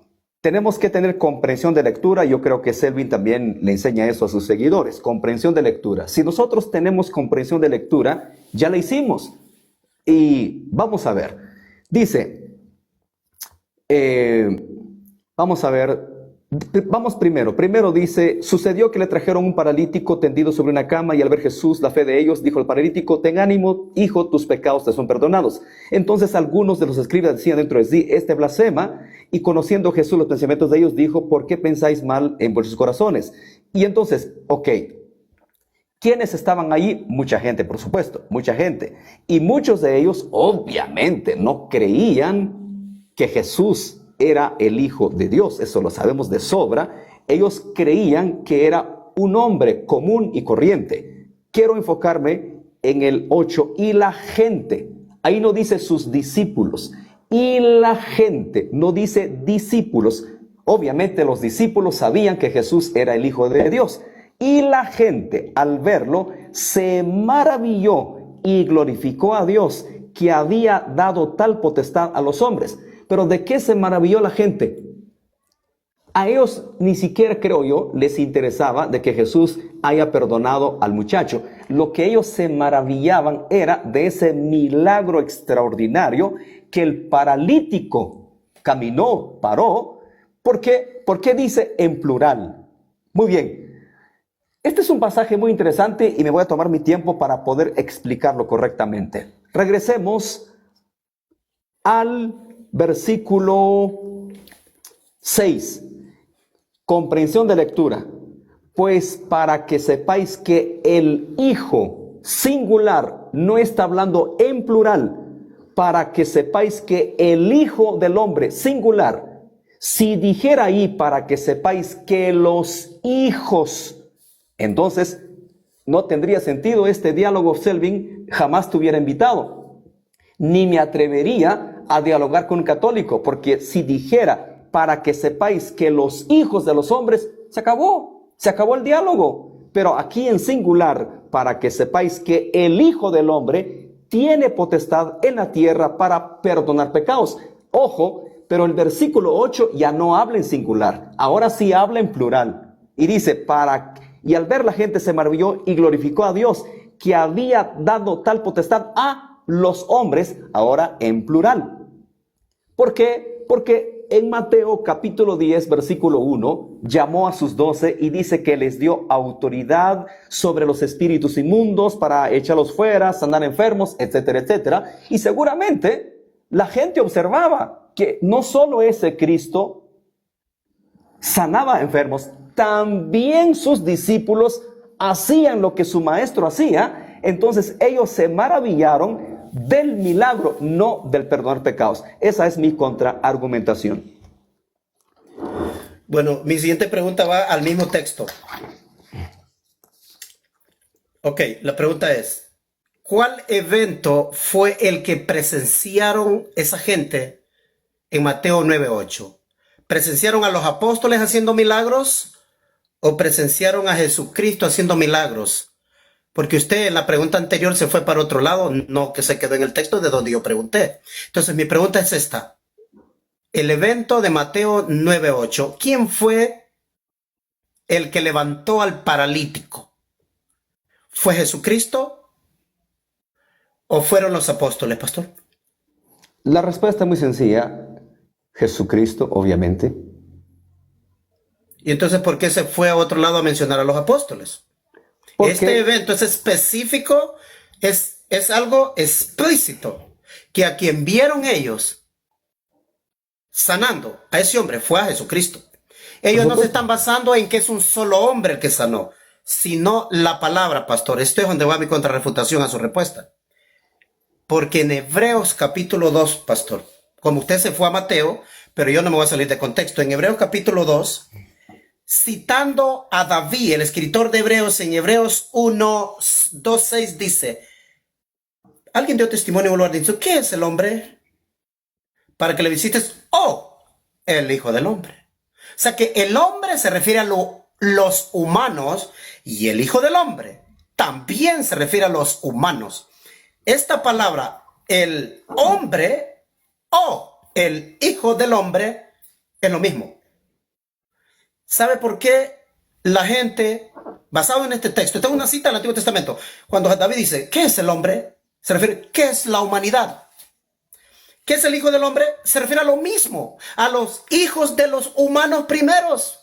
Tenemos que tener comprensión de lectura. Yo creo que Selvin también le enseña eso a sus seguidores. Comprensión de lectura. Si nosotros tenemos comprensión de lectura, ya la hicimos. Y vamos a ver. Dice, vamos a ver. Vamos primero. Primero dice, sucedió que le trajeron un paralítico tendido sobre una cama, y al ver Jesús la fe de ellos, dijo al paralítico, ten ánimo, hijo, tus pecados te son perdonados. Entonces algunos de los escribas decían dentro de sí, este blasfema, y conociendo Jesús los pensamientos de ellos, dijo, ¿por qué pensáis mal en vuestros corazones? Y entonces, ok, ¿Quiénes estaban allí? Mucha gente, por supuesto, mucha gente. Y muchos de ellos, obviamente, no creían que Jesús era el Hijo de Dios. Eso lo sabemos de sobra. Ellos creían que era un hombre común y corriente. Quiero enfocarme en el 8, y la gente. Ahí no dice sus discípulos. Y la gente, no dice discípulos. Obviamente los discípulos sabían que Jesús era el Hijo de Dios. Y la gente, al verlo, se maravilló y glorificó a Dios, que había dado tal potestad a los hombres. Pero ¿de qué se maravilló la gente? A ellos ni siquiera, creo yo, les interesaba de que Jesús haya perdonado al muchacho. Lo que ellos se maravillaban era de ese milagro extraordinario, que el paralítico caminó, paró. ¿Por qué dice en plural? Muy bien. Este es un pasaje muy interesante y me voy a tomar mi tiempo para poder explicarlo correctamente. Regresemos al versículo 6. Comprensión de lectura. Pues para que sepáis que el Hijo singular no está hablando en plural, para que sepáis que el Hijo del Hombre singular, si dijera ahí para que sepáis que los hijos, entonces no tendría sentido este diálogo. Selvin jamás te hubiera invitado, ni me atrevería a dialogar con un católico, porque si dijera para que sepáis que los hijos de los hombres, se acabó el diálogo. Pero aquí en singular, para que sepáis que el Hijo del Hombre tiene potestad en la tierra para perdonar pecados. Ojo, pero el versículo 8 ya no habla en singular, ahora sí habla en plural. Y dice, y al ver la gente se maravilló y glorificó a Dios, que había dado tal potestad a los hombres, ahora en plural. ¿Por qué? Porque en Mateo capítulo 10, versículo 1, llamó a sus 12 y dice que les dio autoridad sobre los espíritus inmundos para echarlos fuera, sanar enfermos, etcétera, etcétera. Y seguramente la gente observaba que no solo ese Cristo sanaba enfermos, también sus discípulos hacían lo que su maestro hacía. Entonces ellos se maravillaron del milagro, no del perdonar pecados. Esa es mi contraargumentación. Bueno, mi siguiente pregunta va al mismo texto. Ok, la pregunta es, ¿cuál evento fue el que presenciaron esa gente en Mateo 9:8? ¿Presenciaron a los apóstoles haciendo milagros o presenciaron a Jesucristo haciendo milagros? Porque usted en la pregunta anterior se fue para otro lado, no que se quedó en el texto de donde yo pregunté. Entonces mi pregunta es esta. El evento de Mateo 9:8, ¿quién fue el que levantó al paralítico? ¿Fue Jesucristo o fueron los apóstoles, pastor? La respuesta es muy sencilla. Jesucristo, obviamente. ¿Y entonces por qué se fue a otro lado a mencionar a los apóstoles? Porque este evento es específico, es algo explícito, que a quien vieron ellos sanando a ese hombre fue a Jesucristo. Ellos no se están basando en que es un solo hombre el que sanó, sino la palabra, pastor. Esto es donde va mi contrarrefutación a su respuesta. Porque en Hebreos capítulo 2, pastor, como usted se fue a Mateo, pero yo no me voy a salir de contexto, en Hebreos capítulo 2, citando a David, el escritor de Hebreos, en Hebreos 1:2-6 dice, alguien dio testimonio en lugar de dicho, ¿qué es el hombre? Para que le visites, el Hijo del Hombre. O sea que el hombre se refiere a los humanos y el Hijo del Hombre también se refiere a los humanos. Esta palabra, el hombre o el Hijo del Hombre, es lo mismo. ¿Sabe por qué la gente, basado en este texto, tengo una cita del Antiguo Testamento, cuando David dice, ¿qué es el hombre? Se refiere, ¿qué es la humanidad? ¿Qué es el Hijo del Hombre? Se refiere a lo mismo, a los hijos de los humanos primeros.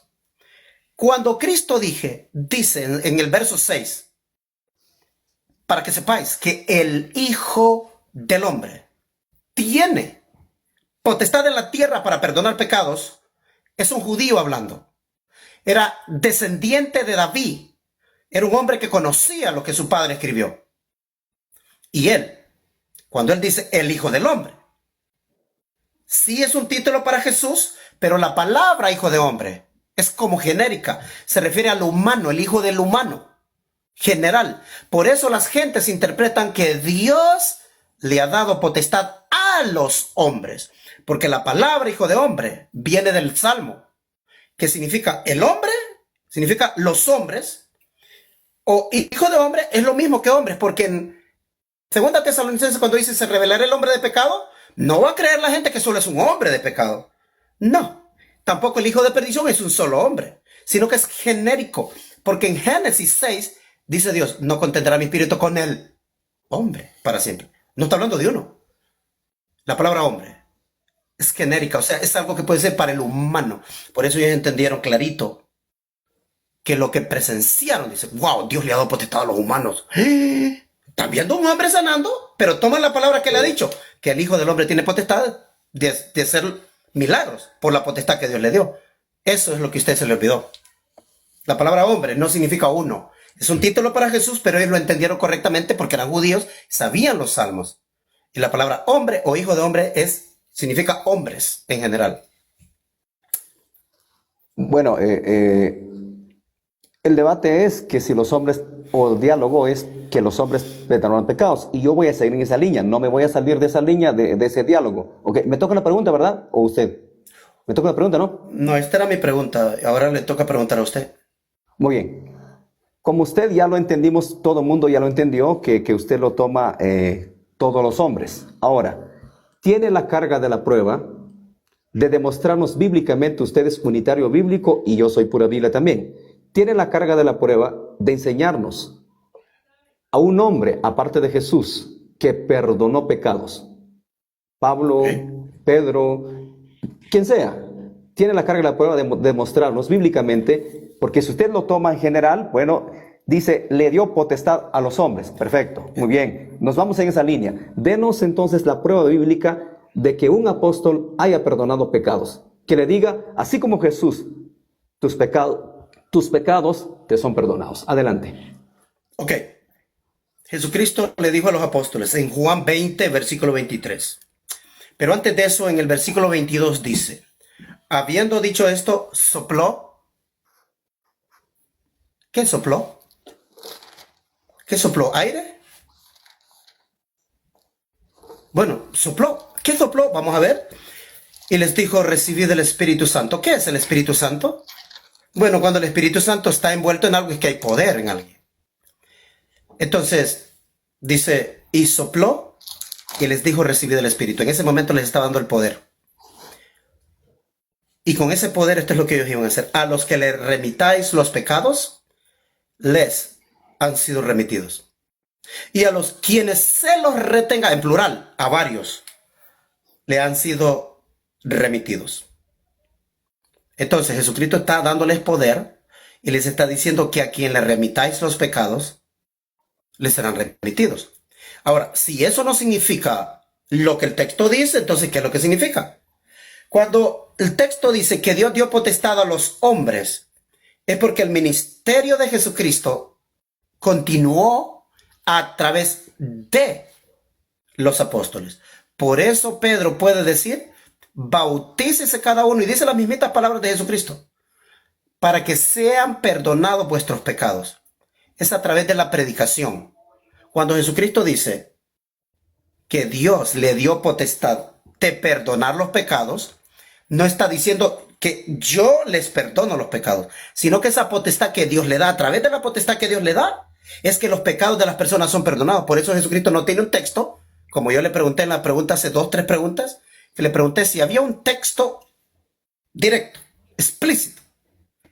Cuando Cristo dice en el verso 6, para que sepáis que el Hijo del Hombre tiene potestad en la tierra para perdonar pecados, es un judío hablando. Era descendiente de David, Era un hombre que conocía lo que su padre escribió. Y él, cuando él dice el Hijo del Hombre, sí es un título para Jesús, pero la palabra Hijo de Hombre es como genérica. Se refiere a lo humano, el Hijo del humano, general. Por eso las gentes interpretan que Dios le ha dado potestad a los hombres. Porque la palabra Hijo de Hombre viene del Salmo, que significa el hombre, significa los hombres, o Hijo de Hombre es lo mismo que hombres, porque en Segunda Tesalonicenses, cuando dice se revelará el hombre de pecado, no va a creer la gente que solo es un hombre de pecado. No, tampoco el hijo de perdición es un solo hombre, sino que es genérico, porque en Génesis 6 dice Dios, no contendrá mi espíritu con el hombre para siempre. No está hablando de uno. La palabra hombre es genérica, o sea, es algo que puede ser para el humano. Por eso ellos entendieron clarito que lo que presenciaron, dice, wow, Dios le ha dado potestad a los humanos. Están viendo un hombre sanando, pero toman la palabra que le ha dicho, que el Hijo del Hombre tiene potestad de hacer milagros por la potestad que Dios le dio. Eso es lo que a usted se le olvidó. La palabra hombre no significa uno. Es un título para Jesús, pero ellos lo entendieron correctamente porque eran judíos, sabían los salmos. Y la palabra hombre o hijo de hombre significa hombres en general. Bueno, el debate es que si los hombres, o el diálogo es que los hombres perdonan pecados. Y yo voy a seguir en esa línea, no me voy a salir de esa línea, de ese diálogo. Okay, me toca la pregunta, ¿verdad? ¿O usted? Me toca la pregunta, ¿no? No, esta era mi pregunta. Ahora le toca preguntar a usted. Muy bien. Como usted ya lo entendimos, todo el mundo ya lo entendió, que usted lo toma todos los hombres. Ahora, tiene la carga de la prueba de demostrarnos bíblicamente, usted es unitario bíblico y yo soy pura Biblia también. Tiene la carga de la prueba de enseñarnos a un hombre, aparte de Jesús, que perdonó pecados. Pablo, Pedro, quien sea, tiene la carga de la prueba de demostrarnos bíblicamente, porque si usted lo toma en general, bueno, dice, le dio potestad a los hombres. Perfecto, muy bien, nos vamos en esa línea. Denos entonces la prueba bíblica de que un apóstol haya perdonado pecados. Que le diga, así como Jesús, tus pecados te son perdonados. Adelante. Ok. Jesucristo le dijo a los apóstoles en Juan 20, versículo 23. Pero antes de eso, en el versículo 22 dice, habiendo dicho esto, sopló. ¿Qué sopló? ¿Qué sopló? ¿Aire? Bueno, sopló. ¿Qué sopló? Vamos a ver. Y les dijo, recibid el Espíritu Santo. ¿Qué es el Espíritu Santo? Bueno, cuando el Espíritu Santo está envuelto en algo es que hay poder en alguien. Entonces, dice, y sopló y les dijo, recibid el Espíritu. En ese momento les está dando el poder. Y con ese poder esto es lo que ellos iban a hacer. A los que le remitáis los pecados, les han sido remitidos. Y a los quienes se los retenga, en plural, a varios, le han sido remitidos. Entonces Jesucristo está dándoles poder y les está diciendo que a quien le remitáis los pecados, les serán remitidos. Ahora, si eso no significa lo que el texto dice, entonces, ¿qué es lo que significa? Cuando el texto dice que Dios dio potestad a los hombres, es porque el ministerio de Jesucristo continuó a través de los apóstoles. Por eso Pedro puede decir, bautícese cada uno, y dice las mismitas palabras de Jesucristo, para que sean perdonados vuestros pecados. Es a través de la predicación. Cuando Jesucristo dice que Dios le dio potestad de perdonar los pecados, no está diciendo que yo les perdono los pecados, sino que esa potestad que Dios le da, a través de la potestad que Dios le da, es que los pecados de las personas son perdonados. Por eso Jesucristo no tiene un texto, como yo le pregunté en la pregunta hace 2, 3 preguntas, que le pregunté si había un texto directo, explícito,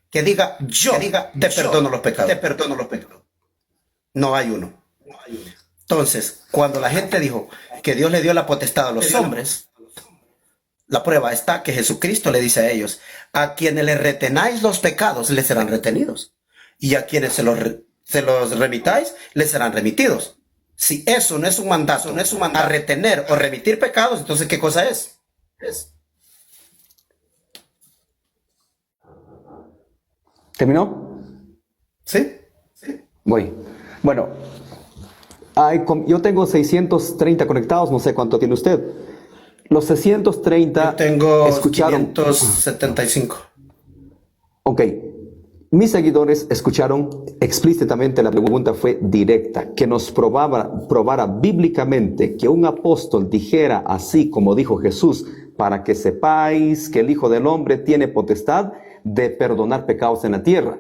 que diga, te perdono los pecados. Te perdono los pecados. No hay uno. Entonces, cuando la gente dijo que Dios le dio la potestad a los hombres, la prueba está que Jesucristo le dice a ellos, a quienes le retenáis los pecados, les serán retenidos. Y a quienes se los remitáis, les serán remitidos. Si eso no es un mandato, a retener o remitir pecados, entonces, ¿qué cosa es? ¿Terminó? ¿Sí? Voy. Bueno, yo tengo 630 conectados, no sé cuánto tiene usted. Los Yo 630 tengo escucharon. 575. Ok, mis seguidores escucharon explícitamente, la pregunta fue directa, que nos probara bíblicamente que un apóstol dijera así como dijo Jesús, para que sepáis que el Hijo del Hombre tiene potestad de perdonar pecados en la tierra.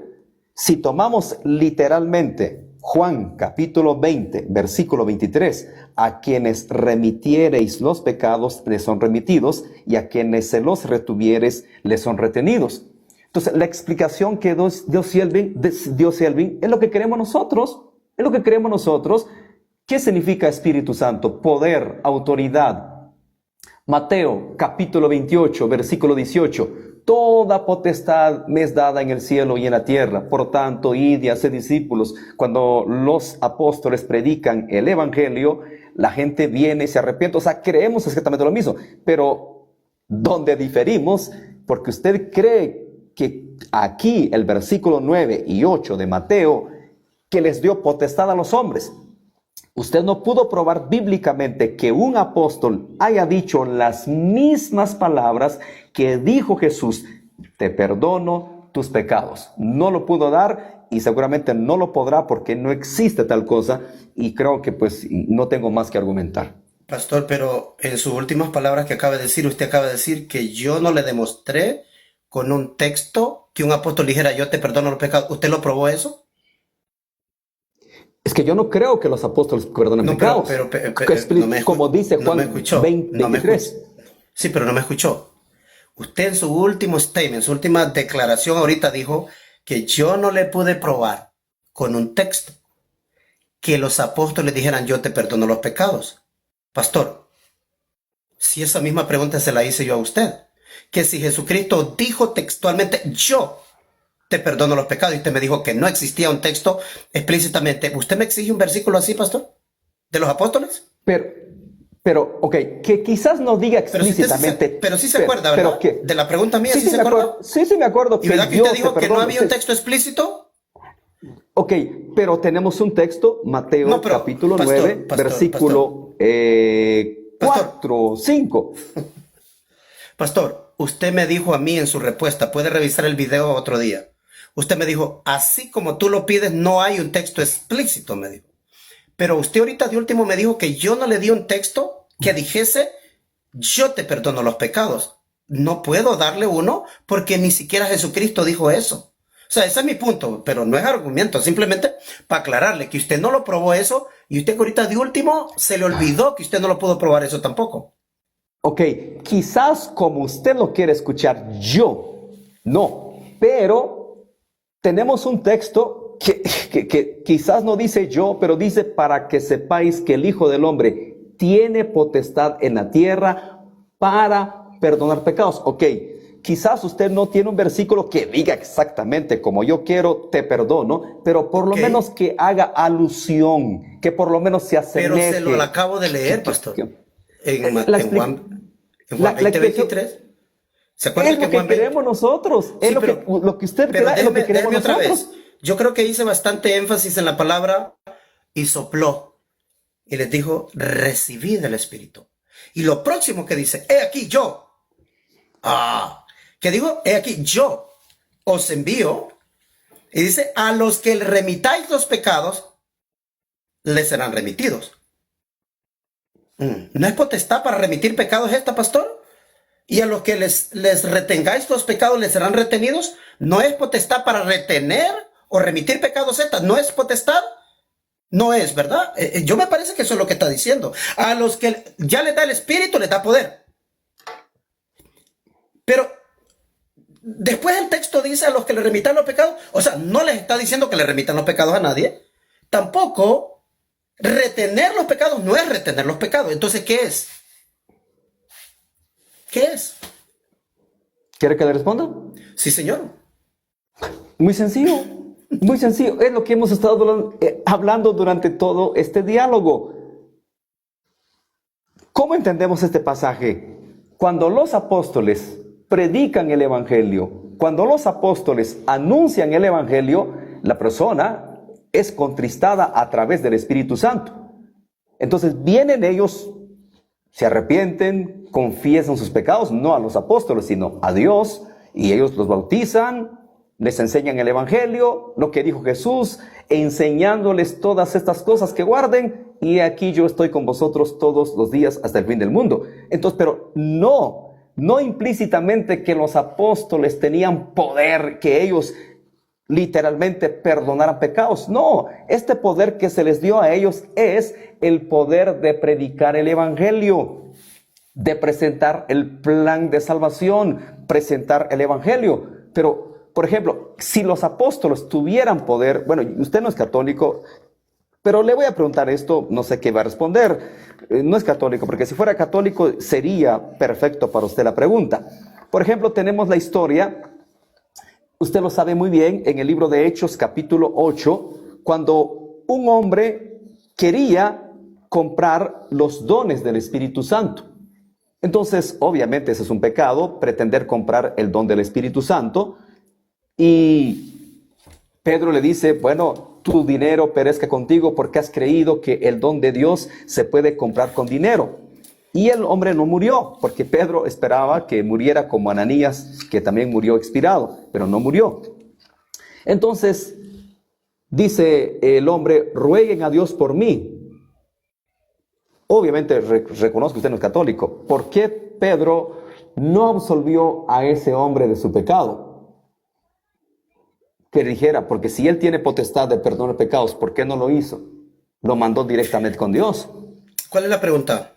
Si tomamos literalmente Juan capítulo 20, versículo 23, a quienes remitiereis los pecados les son remitidos y a quienes se los retuviereis les son retenidos. Entonces, la explicación que dio Selvin es lo que queremos nosotros. Es lo que queremos nosotros. ¿Qué significa Espíritu Santo? Poder, autoridad. Mateo, capítulo 28, versículo 18. Toda potestad me es dada en el cielo y en la tierra. Por tanto, id y haced discípulos. Cuando los apóstoles predican el evangelio, la gente viene y se arrepiente. O sea, creemos exactamente lo mismo. Pero donde diferimos, porque usted cree que aquí el versículo 9 y 8 de Mateo, que les dio potestad a los hombres. Usted no pudo probar bíblicamente que un apóstol haya dicho las mismas palabras que dijo Jesús, te perdono tus pecados. No lo pudo dar y seguramente no lo podrá porque no existe tal cosa y creo que pues no tengo más que argumentar. Pastor, pero en sus últimas palabras que acaba de decir, usted acaba de decir que yo no le demostré con un texto que un apóstol dijera, yo te perdono los pecados. ¿Usted lo probó eso? Es que yo no creo que los apóstoles perdonen No, pecados. Como dice Juan 20:23. Sí, pero no me escuchó. Usted en su último statement, su última declaración ahorita dijo que yo no le pude probar con un texto que los apóstoles dijeran, yo te perdono los pecados. Pastor, si esa misma pregunta se la hice yo a usted, que si Jesucristo dijo textualmente, yo te perdono los pecados, y usted me dijo que no existía un texto explícitamente, ¿usted me exige un versículo así, pastor? ¿De los apóstoles? Pero, ok, que quizás no diga explícitamente. Pero sí se acuerda, ¿verdad? De la pregunta mía, ¿sí se acuerda? Sí, me acuerdo. ¿Y verdad que usted dijo que no había un texto explícito? Ok, pero tenemos un texto, Mateo capítulo 9, versículo 4, 5. Pastor, usted me dijo a mí en su respuesta, puede revisar el video otro día. Usted me dijo, así como tú lo pides, no hay un texto explícito, me dijo. Pero usted ahorita de último me dijo que yo no le di un texto que dijese, yo te perdono los pecados. No puedo darle uno porque ni siquiera Jesucristo dijo eso. O sea, ese es mi punto, pero no es argumento, simplemente para aclararle que usted no lo probó eso y usted ahorita de último se le olvidó que usted no lo pudo probar eso tampoco. Ok, quizás como usted lo quiere escuchar, yo no, pero tenemos un texto que quizás no dice yo, pero dice para que sepáis que el Hijo del Hombre tiene potestad en la tierra para perdonar pecados. Ok, quizás usted no tiene un versículo que diga exactamente como yo quiero, te perdono, pero por lo menos que haga alusión, que por lo menos se asemeje. Pero se lo acabo de leer, pastor. En Juan 20:23. ¿Se acuerda es lo que queremos nosotros. Es lo que usted crea, es lo que queremos nosotros. Otra vez. Yo creo que hice bastante énfasis en la palabra y sopló. Y les dijo, recibid el Espíritu. Y lo próximo que dice, he aquí yo. Que digo, he aquí yo os envío. Y dice, a los que remitáis los pecados, les serán remitidos. ¿No es potestad para remitir pecados esta, pastor? Y a los que les retengáis los pecados, les serán retenidos. ¿No es potestad para retener o remitir pecados esta? ¿No es potestad? No es, ¿verdad? Yo me parece que eso es lo que está diciendo. A los que ya les da el Espíritu, les da poder. Pero después el texto dice a los que le remitan los pecados. O sea, no les está diciendo que le remitan los pecados a nadie. Tampoco retener los pecados no es retener los pecados. Entonces, ¿qué es? ¿Qué es? ¿Quiere que le responda? Sí, señor. Muy sencillo. Muy sencillo. Es lo que hemos estado hablando durante todo este diálogo. ¿Cómo entendemos este pasaje? Cuando los apóstoles predican el evangelio, cuando los apóstoles anuncian el evangelio, la persona es contristada a través del Espíritu Santo. Entonces vienen ellos, se arrepienten, confiesan sus pecados, no a los apóstoles, sino a Dios, y ellos los bautizan, les enseñan el Evangelio, lo que dijo Jesús, enseñándoles todas estas cosas que guarden, y aquí yo estoy con vosotros todos los días hasta el fin del mundo. Entonces, pero no implícitamente que los apóstoles tenían poder, que ellos literalmente perdonaran pecados. No, este poder que se les dio a ellos es el poder de predicar el Evangelio, de presentar el plan de salvación, presentar el Evangelio. Pero, por ejemplo, si los apóstoles tuvieran poder, bueno, usted no es católico, pero le voy a preguntar esto, no sé qué va a responder. No es católico, porque si fuera católico sería perfecto para usted la pregunta. Por ejemplo, tenemos la historia, usted lo sabe muy bien, en el libro de Hechos, capítulo 8, cuando un hombre quería comprar los dones del Espíritu Santo. Entonces, obviamente, ese es un pecado, pretender comprar el don del Espíritu Santo. Y Pedro le dice, bueno, tu dinero perezca contigo porque has creído que el don de Dios se puede comprar con dinero. Y el hombre no murió, porque Pedro esperaba que muriera como Ananías, que también murió expirado, pero no murió. Entonces, dice el hombre, rueguen a Dios por mí. Obviamente reconozco que usted no es católico. ¿Por qué Pedro no absolvió a ese hombre de su pecado? Que dijera, porque si él tiene potestad de perdonar pecados, ¿por qué no lo hizo? Lo mandó directamente con Dios. ¿Cuál es la pregunta?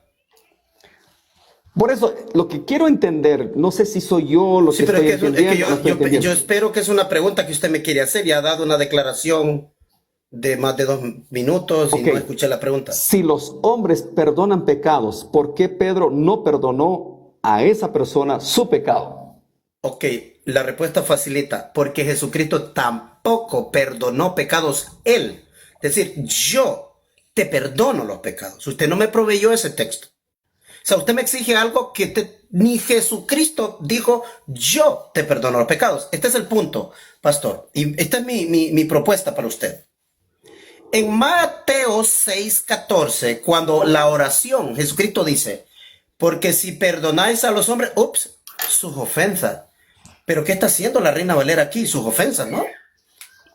Por eso, lo que quiero entender, no sé si soy yo lo que estoy entendiendo. Yo espero que es una pregunta que usted me quiere hacer y ha dado una declaración de más de 2 minutos y no escuché la pregunta. Si los hombres perdonan pecados, ¿por qué Pedro no perdonó a esa persona su pecado? Ok, la respuesta facilita, porque Jesucristo tampoco perdonó pecados él. Es decir, yo te perdono los pecados. Usted no me proveyó ese texto. O sea, usted me exige algo que ni Jesucristo dijo, yo te perdono los pecados. Este es el punto, pastor. Y esta es mi propuesta para usted. En Mateo 6:14, cuando la oración, Jesucristo dice, porque si perdonáis a los hombres, sus ofensas. Pero ¿qué está haciendo la Reina Valera aquí? Sus ofensas, ¿no?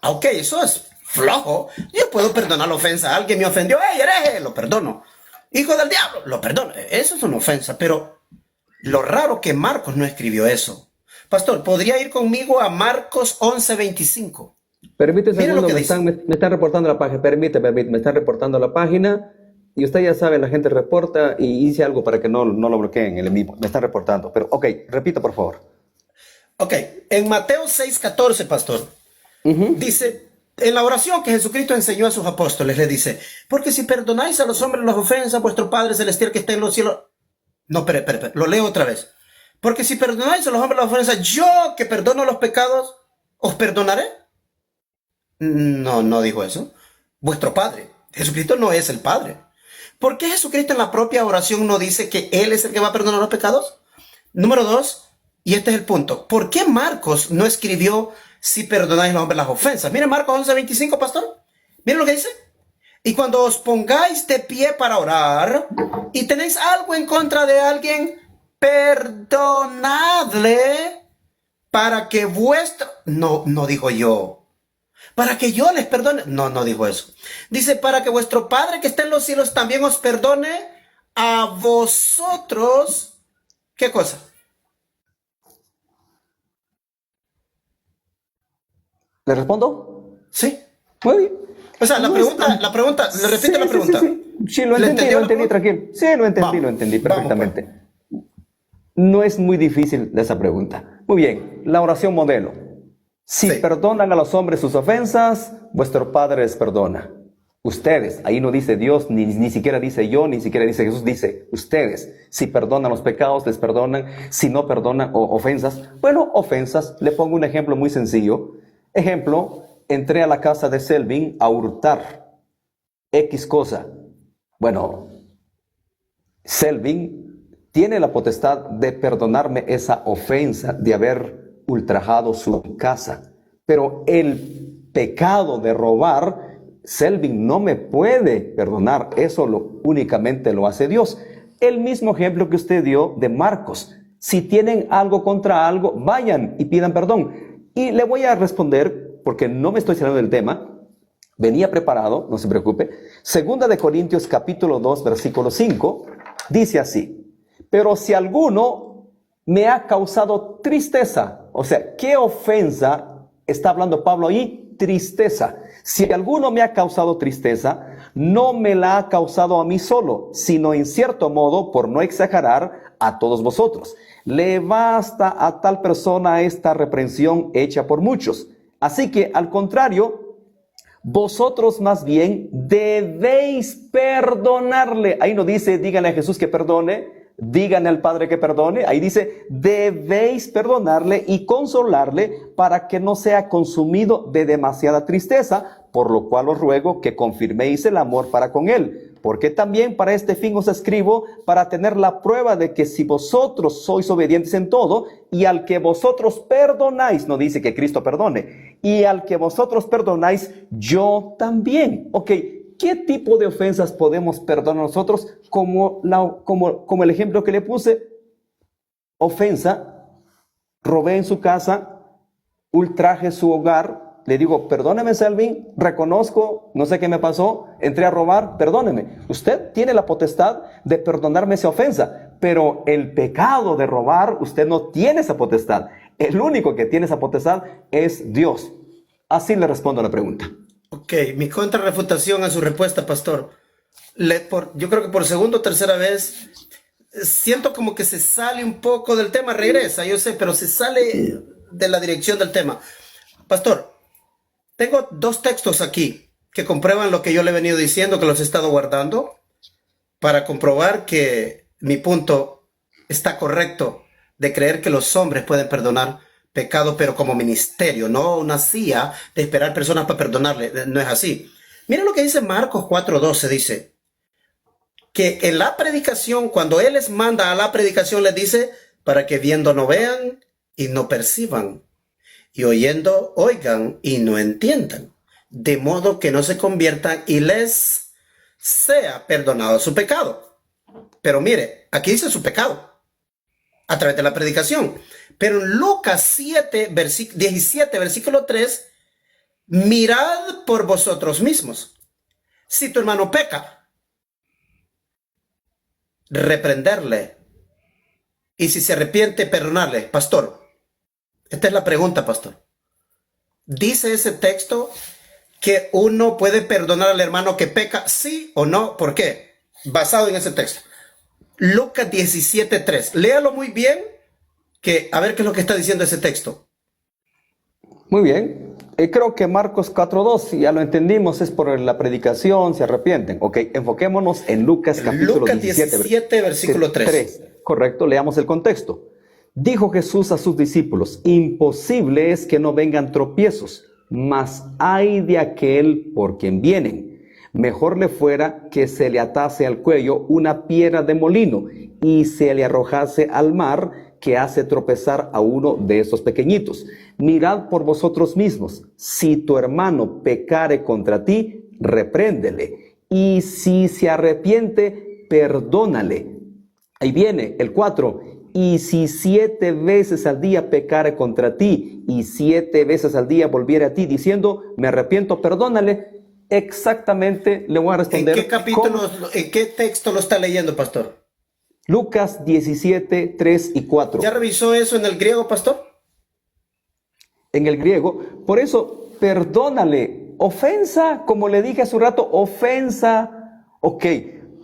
Ok, eso es flojo. Yo puedo perdonar la ofensa. Alguien me ofendió, ¡hey, hereje! Lo perdono. Hijo del diablo, lo perdono. Eso es una ofensa, pero lo raro que Marcos no escribió eso. Pastor, ¿podría ir conmigo a Marcos 11:25? Permíteme un segundo, me están reportando la página. Permíteme, me están reportando la página. Y usted ya sabe, la gente reporta y hice algo para que no lo bloqueen el enemigo. Me están reportando. Pero, ok, repita, por favor. Ok, en Mateo 6:14, pastor, dice, en la oración que Jesucristo enseñó a sus apóstoles, le dice, porque si perdonáis a los hombres las ofensas, vuestro Padre Celestial que está en los cielos... No, espera, lo leo otra vez. Porque si perdonáis a los hombres las ofensas, yo que perdono los pecados, ¿os perdonaré? No dijo eso. Vuestro Padre. Jesucristo no es el Padre. ¿Por qué Jesucristo en la propia oración no dice que Él es el que va a perdonar los pecados? Número 2, y este es el punto. ¿Por qué Marcos no escribió si perdonáis a los hombres las ofensas? Miren Marcos 11:25, pastor. Miren lo que dice. Y cuando os pongáis de pie para orar y tenéis algo en contra de alguien, perdonadle para que vuestro... No digo yo. Para que yo les perdone. No dijo eso. Dice, para que vuestro Padre que está en los cielos también os perdone a vosotros. ¿Qué cosa? ¿Le respondo? Sí. Muy bien. O sea, la pregunta, le repito la pregunta. Sí, lo entendí, tranquilo. Sí, lo entendí perfectamente. Vamos, pues. No es muy difícil esa pregunta. Muy bien, la oración modelo. Si perdonan a los hombres sus ofensas, vuestro Padre les perdona. Ustedes, ahí no dice Dios, ni siquiera dice yo, ni siquiera dice Jesús, dice ustedes. Si perdonan los pecados, les perdonan. Si no perdonan ofensas, bueno, ofensas. Le pongo un ejemplo muy sencillo. Ejemplo, entré a la casa de Selvin a hurtar X cosa. Bueno, Selvin tiene la potestad de perdonarme esa ofensa de haber ultrajado su casa. Pero el pecado de robar Selvin no me puede perdonar, eso únicamente lo hace Dios. El mismo ejemplo que usted dio de Marcos. Si tienen algo contra algo, vayan y pidan perdón. Y le voy a responder, porque no me estoy saliendo del tema, venía preparado, no se preocupe. Segunda de Corintios capítulo 2, versículo 5, dice así: pero si alguno me ha causado tristeza, o sea, ¿qué ofensa está hablando Pablo ahí? Tristeza. Si alguno me ha causado tristeza, no me la ha causado a mí solo, sino en cierto modo, por no exagerar, a todos vosotros. Le basta a tal persona esta reprensión hecha por muchos. Así que, al contrario, vosotros más bien debéis perdonarle. Ahí no dice, díganle a Jesús que perdone, díganle al Padre que perdone. Ahí dice, debéis perdonarle y consolarle para que no sea consumido de demasiada tristeza, por lo cual os ruego que confirméis el amor para con él. Porque también para este fin os escribo, para tener la prueba de que si vosotros sois obedientes en todo, y al que vosotros perdonáis, no dice que Cristo perdone, y al que vosotros perdonáis, yo también. Ok, ¿qué tipo de ofensas podemos perdonar nosotros? Como el ejemplo que le puse: ofensa, robé en su casa, ultraje su hogar. Le digo, perdóneme, Selvin, reconozco, no sé qué me pasó, entré a robar, perdóneme. Usted tiene la potestad de perdonarme esa ofensa, pero el pecado de robar, usted no tiene esa potestad. El único que tiene esa potestad es Dios. Así le respondo a la pregunta. Ok, mi contrarrefutación a su respuesta, pastor. Yo creo que por segunda o tercera vez siento como que se sale un poco del tema, regresa, yo sé, pero se sale de la dirección del tema. Pastor, tengo dos textos aquí que comprueban lo que yo le he venido diciendo, que los he estado guardando, para comprobar que mi punto está correcto de creer que los hombres pueden perdonar pecado, pero como ministerio, no una CIA de esperar personas para perdonarle. No es así. Mira lo que dice Marcos 4:12, dice que en la predicación, cuando Él les manda a la predicación, les dice para que viendo no vean y no perciban, y oyendo oigan y no entiendan, de modo que no se conviertan y les sea perdonado su pecado. Pero mire, aquí dice su pecado a través de la predicación. Pero en Lucas 17, versículo 3, mirad por vosotros mismos. Si tu hermano peca, reprenderle. Y si se arrepiente, perdonarle. Pastor, esta es la pregunta, pastor. ¿Dice ese texto que uno puede perdonar al hermano que peca, sí o no? ¿Por qué? Basado en ese texto. Lucas 17:3. Léalo muy bien, a ver qué es lo que está diciendo ese texto. Muy bien. Creo que Marcos 4:2, ya lo entendimos, es por la predicación, se arrepienten. Ok, enfoquémonos en Lucas capítulo Lucas 17, versículo 3. Correcto, leamos el contexto. Dijo Jesús a sus discípulos: imposible es que no vengan tropiezos, mas ay de aquel por quien vienen. Mejor le fuera que se le atase al cuello una piedra de molino y se le arrojase al mar, que hace tropezar a uno de esos pequeñitos. Mirad por vosotros mismos. Si tu hermano pecare contra ti, repréndele. Y si se arrepiente, perdónale. Ahí viene el 4. Y si 7 veces al día pecare contra ti, y 7 veces al día volviere a ti diciendo, me arrepiento, perdónale. Exactamente le voy a responder. ¿En qué capítulo, en qué texto lo está leyendo, pastor? Lucas 17, 3 y 4. ¿Ya revisó eso en el griego, pastor? En el griego. Por eso, perdónale. Ofensa, como le dije hace un rato, ofensa. Ok,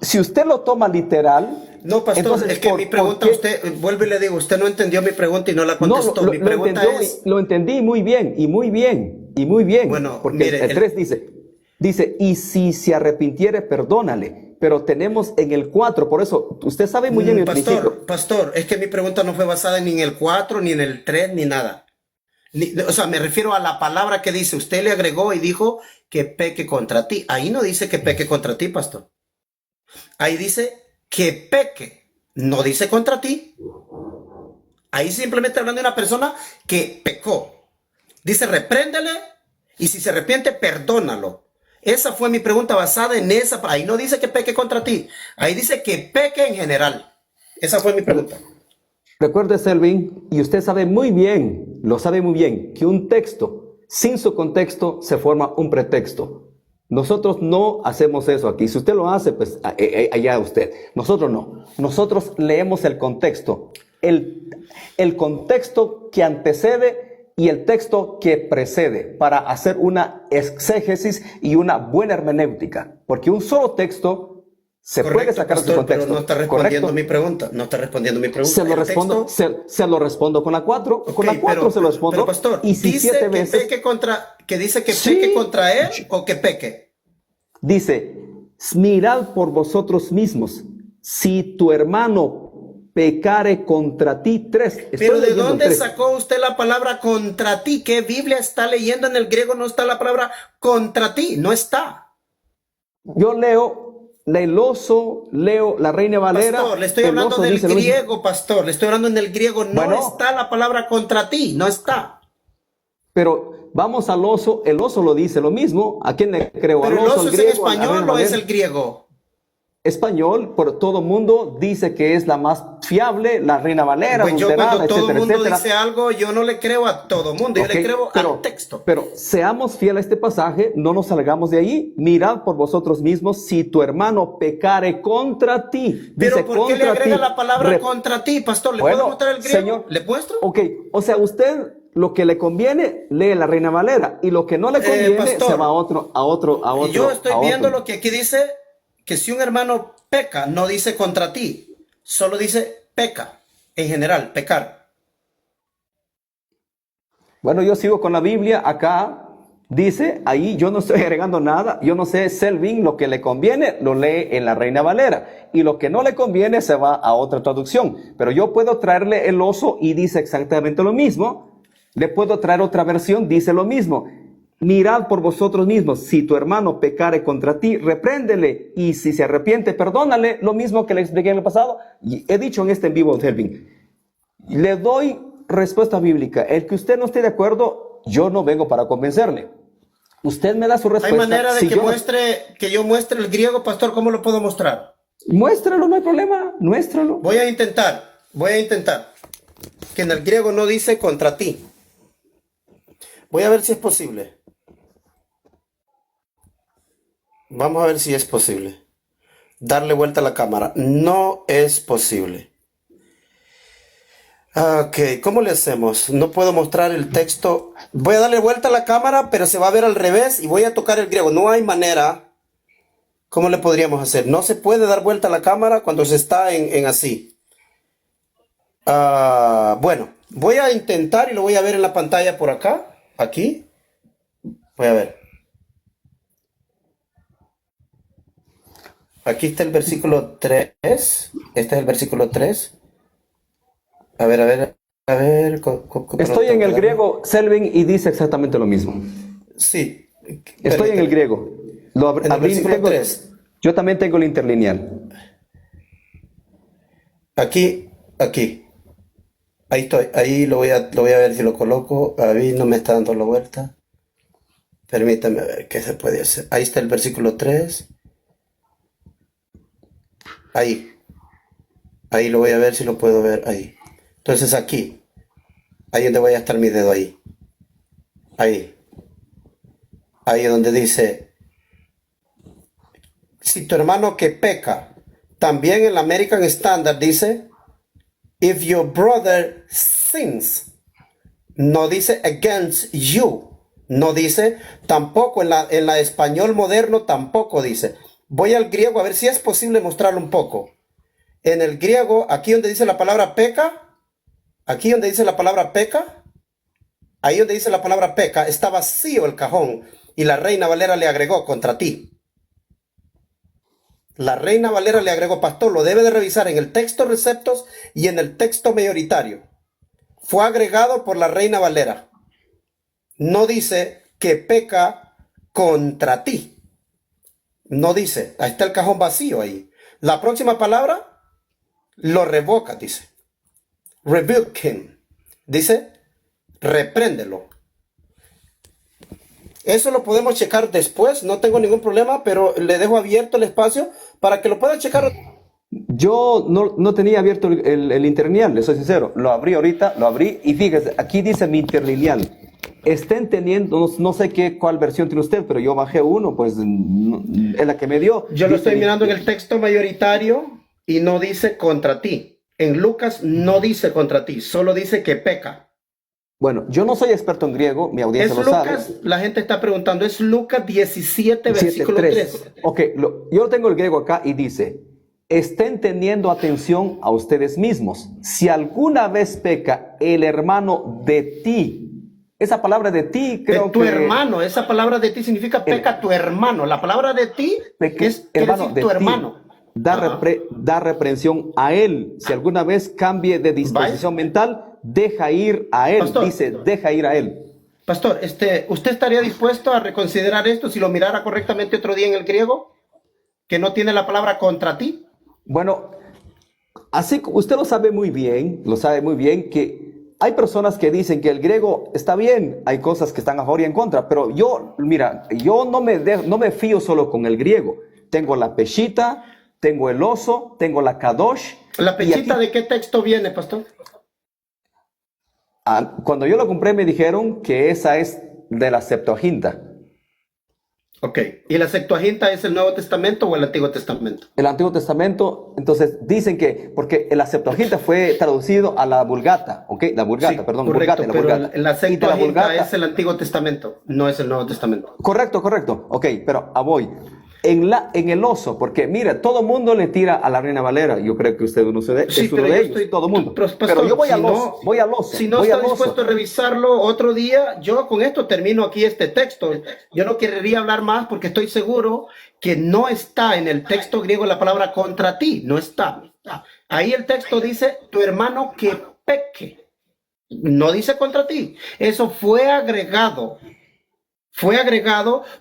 si usted lo toma literal. No, pastor, entonces, es que mi pregunta, usted, vuelve y le digo, usted no entendió mi pregunta y no la contestó. No, mi pregunta es... Lo entendí muy bien, y muy bien, y muy bien. Bueno, porque mire, el 3 dice, y si se arrepintiere, perdónale. Pero tenemos en el 4, por eso, usted sabe muy bien el principio. Pastor, es que mi pregunta no fue basada ni en el 4, ni en el 3, ni nada. O sea, me refiero a la palabra que dice. Usted le agregó y dijo que peque contra ti. Ahí no dice que peque contra ti, pastor. Ahí dice que peque. No dice contra ti. Ahí simplemente hablando de una persona que pecó. Dice repréndele y si se arrepiente, perdónalo. Esa fue mi pregunta basada en esa. Ahí no dice que peque contra ti. Ahí dice que peque en general. Esa fue mi pregunta. Recuerde, Selvin, y usted sabe muy bien, lo sabe muy bien, que un texto sin su contexto se forma un pretexto. Nosotros no hacemos eso aquí. Si usted lo hace, pues allá usted. Nosotros no. Nosotros leemos el contexto. El contexto que antecede y el texto que precede para hacer una exégesis y una buena hermenéutica. Porque un solo texto se Correcto, puede sacar de su pastor, contexto. pero no está respondiendo ¿Correcto? mi pregunta. No está respondiendo mi pregunta. Se lo El respondo, texto- se lo respondo con la 4. Ok, Con la 4 se lo respondo. pero, pastor, y si dice 7 que veces peque contra, que dice que Sí. peque contra él o que peque. dice, mirad por vosotros mismos, si tu hermano pecare contra ti. 3. Pero ¿de dónde sacó usted la palabra contra ti? ¿Qué Biblia está leyendo en el griego? No está la palabra contra ti, no está. Yo leo el oso, leo la Reina Valera. Pastor, le estoy el hablando oso del dice lo mismo. griego, pastor. Le estoy hablando en el griego. No Bueno. está la palabra contra ti, no está. Pero vamos al oso, el oso lo dice lo mismo. ¿A quién le creo? Pero ¿Al el oso, oso al es en griego, a la español Reina o es Valera? el griego. Español, por todo mundo dice que es la más fiable, la Reina Valera, Pues yo Luterana, cuando todo el etcétera, mundo etcétera. dice algo, yo no le creo a todo mundo, yo Ok, le creo al texto. Pero seamos fieles a este pasaje, no nos salgamos de allí. Mirad por vosotros mismos si tu hermano pecare contra ti. Pero Dice ¿por qué le contra agrega ti. la palabra contra ti, pastor? ¿Le Bueno, puedo mostrar el griego? señor. ¿Le muestro? Ok, o sea, usted lo que le conviene lee la Reina Valera y lo que no le conviene pastor, se va a otro. Y yo estoy a viendo otro. lo que aquí dice, que si un hermano peca, no dice contra ti, solo dice peca, en general, pecar. Bueno, yo sigo con la Biblia acá. Dice, ahí yo no estoy agregando nada. Yo no sé, Selvin, lo que le conviene lo lee en la Reina Valera. Y lo que no le conviene se va a otra traducción. Pero yo puedo traerle el oso y dice exactamente lo mismo. Le puedo traer otra versión, dice lo mismo. Mirad por vosotros mismos, si tu hermano pecare contra ti, repréndele, y si se arrepiente, perdónale, lo mismo que le expliqué en el pasado. Y he dicho en este en vivo, Selvin, le doy respuesta bíblica. El que usted no esté de acuerdo, yo no vengo para convencerle. Usted me da su respuesta. ¿Hay manera de Si que yo no- que yo muestre el griego, pastor? ¿Cómo lo puedo mostrar? Muéstralo, no hay problema, muéstralo. Voy a intentar que en el griego no dice contra ti. Voy a ver si es posible. Vamos a ver si es posible. Darle vuelta a la cámara. No es posible. Ok, ¿cómo le hacemos? No puedo mostrar el texto. Voy a darle vuelta a la cámara, pero se va a ver al revés y voy a tocar el griego. No hay manera. ¿Cómo le podríamos hacer? No se puede dar vuelta a la cámara cuando se está en así. Bueno, voy a intentar y lo voy a ver en la pantalla por acá. Aquí. Voy a ver. Aquí está el versículo 3. Este es el versículo 3. A ver, a ver, a ver. Estoy en el griego, Selvin, y dice exactamente lo mismo. Sí. Estoy en el griego. En el versículo 3. Yo también tengo el interlineal. Aquí. Ahí estoy. Ahí lo voy a ver si lo coloco. A mí no me está dando la vuelta. Permítame ver qué se puede hacer. Ahí está el versículo 3. Ahí lo voy a ver si lo puedo ver ahí. Entonces aquí. Ahí donde voy a estar mi dedo ahí. Ahí es donde dice, si tu hermano que peca, también en la American Standard dice, if your brother sins, no dice against you, no dice, tampoco en la español moderno tampoco dice. Voy al griego a ver si es posible mostrarlo un poco. En el griego, aquí donde dice la palabra peca, ahí donde dice la palabra peca, está vacío el cajón. Y la Reina Valera le agregó contra ti. La Reina Valera le agregó, pastor, lo debe de revisar en el texto receptos y en el texto mayoritario. Fue agregado por la Reina Valera. No dice que peca contra ti. No dice, ahí está el cajón vacío ahí. La próxima palabra lo revoca, dice. Rebuke him. Dice, repréndelo. Eso lo podemos checar después, no tengo ningún problema, pero le dejo abierto el espacio para que lo pueda checar. Yo no tenía abierto el interlineal, le soy sincero. Lo abrí ahorita, lo abrí y fíjese, aquí dice mi interlineal. Está entendiendo, no sé cuál versión tiene usted, pero yo bajé uno, pues es la que me dio. Yo lo Dice estoy mirando en el texto mayoritario y no dice contra ti. En Lucas no dice contra ti, solo dice que peca. Bueno, yo no soy experto en griego, mi audiencia Es lo sabe. Lucas, la gente está preguntando, es Lucas 17, versículo 3. Ok, yo tengo el griego acá y dice, estén teniendo atención a ustedes mismos. Si alguna vez peca el hermano de ti, esa palabra de ti creo De tu que... hermano, esa palabra de ti significa peca tu hermano. La palabra de ti es hermano decir, de tu ti. hermano. Da reprensión a él. Si alguna vez cambie de disposición mental, deja ir a él. Pastor. Dice, deja ir a él. Pastor, ¿usted estaría dispuesto a reconsiderar esto si lo mirara correctamente otro día en el griego? Que no tiene la palabra contra ti. Bueno, así usted lo sabe muy bien que hay personas que dicen que el griego está bien, hay cosas que están a favor y en contra, pero yo no me fío solo con el griego. Tengo la Peshita, tengo el oso, tengo la Kadosh. ¿La Peshita de qué texto viene, pastor? Cuando yo lo compré me dijeron que esa es de la Septuaginta. Ok, ¿y la Septuaginta es el Nuevo Testamento o el Antiguo Testamento? El Antiguo Testamento, entonces dicen que, porque la Septuaginta fue traducido a la Vulgata, ¿ok? La Vulgata, Sí, perdón, correcto, Vulgata, pero Vulgata. la Septuaginta Vulgata, es el Antiguo Testamento, no es el Nuevo Testamento. Correcto, ok, pero voy. En el oso, porque mira, todo mundo le tira a la Reina Valera, yo creo que usted es uno de ellos, todo mundo. Pero yo voy al oso, Si no está dispuesto a revisarlo otro día, yo con esto termino aquí este texto. Yo no querría hablar más porque estoy seguro que no está en el texto griego la palabra contra ti, no está. Ahí el texto dice, tu hermano que peque. No dice contra ti. Eso fue agregado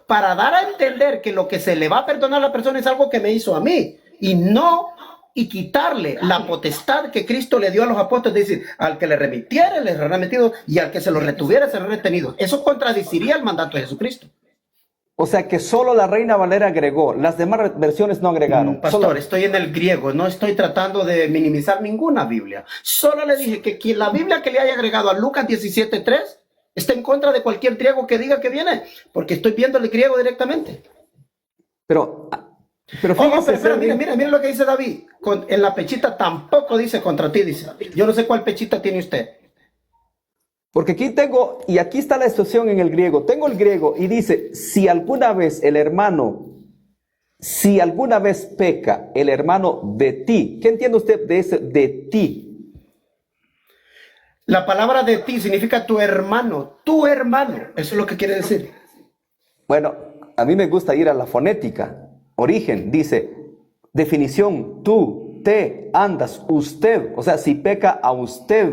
para dar a entender que lo que se le va a perdonar a la persona es algo que me hizo a mí y quitarle la potestad que Cristo le dio a los apóstoles, es decir, al que le remitiera, le será remitido, y al que se lo retuviera, será retenido. Eso contradeciría el mandato de Jesucristo. O sea que solo la Reina Valera agregó, las demás versiones no agregaron. Pastor, estoy en el griego, no estoy tratando de minimizar ninguna Biblia. Solo le dije que la Biblia que le haya agregado a Lucas 17:3 está en contra de cualquier griego que diga que viene, porque estoy viendo el griego directamente. Pero fíjese, mira lo que dice David. En la Peshita tampoco dice contra ti, dice. Yo no sé cuál Peshita tiene usted. porque aquí tengo, y aquí está la situación en el griego. Tengo el griego y dice, si alguna vez peca el hermano de ti. ¿Qué entiende usted de ese de ti? La palabra de ti significa tu hermano. Eso es lo que quiere decir. Bueno, a mí me gusta ir a la fonética. Origen, dice, definición, tú, te, andas, usted. O sea, si peca a usted,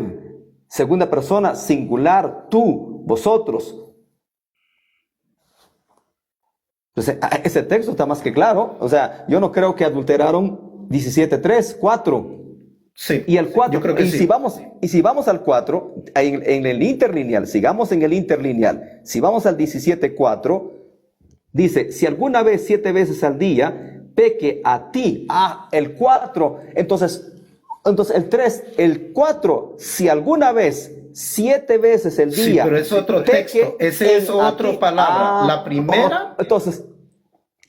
segunda persona, singular, tú, vosotros. Entonces, ese texto está más que claro. O sea, yo no creo que adulteraron 17:3, 4. Sí, y el 4, yo creo que sí. si vamos al 4, en el interlineal, sigamos en el interlineal, si vamos al 17:4, dice, si alguna vez 7 veces al día peque a ti, el 4, entonces el 4, si alguna vez 7 veces el día. Sí, pero es otro texto, ese es otra palabra. La primera. Entonces,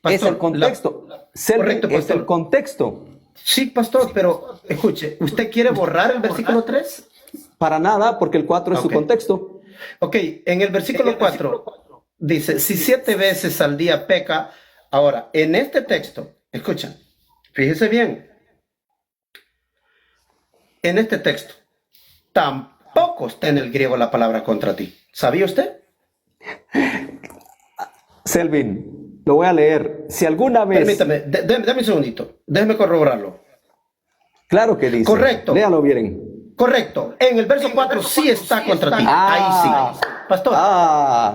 pastor, es el contexto. Correcto, pastor. Es el contexto. Sí, pastor, pero escuche, ¿usted quiere borrar el versículo 3? Para nada, porque el 4 es su contexto. Ok, en el versículo 4 dice, si 7 veces al día peca. Ahora, en este texto, escucha, fíjese bien, en este texto tampoco está en el griego la palabra contra ti. ¿Sabía usted? Selvin, lo voy a leer. Si alguna vez... Permítame, dame un segundito. Déjeme corroborarlo. Claro que dice. Correcto. Léalo bien. Correcto. En el verso 4 sí está contra ti. Ahí sí. Pastor.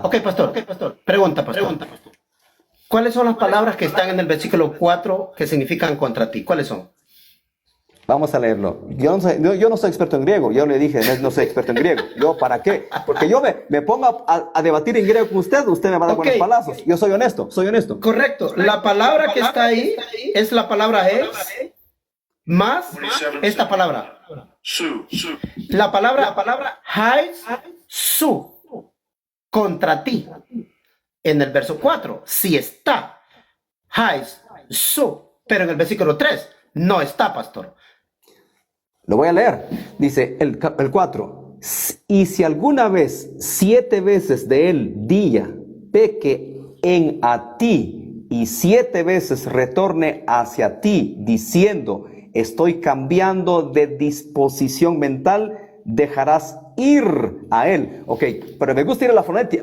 Ok, pastor. Pregunta, pastor. ¿Cuáles son las palabras que están en el versículo 4 que significan contra ti? ¿Cuáles son? Vamos a leerlo. Yo no soy experto en griego. Yo le dije, no soy experto en griego. ¿Yo para qué? Porque yo me pongo a debatir en griego con usted me va a dar Ok, buenos palazos. Yo soy honesto, soy honesto. correcto. La palabra que está ahí es la palabra es más esta palabra. La palabra hais su contra ti. En el verso 4, sí está. Hais su. Pero en el versículo 3, no está, pastor. Lo voy a leer. Dice el 4. Y si alguna vez 7 veces de él día peque en a ti y 7 veces retorne hacia ti diciendo, estoy cambiando de disposición mental, dejarás ir a él. Ok, pero me gusta ir a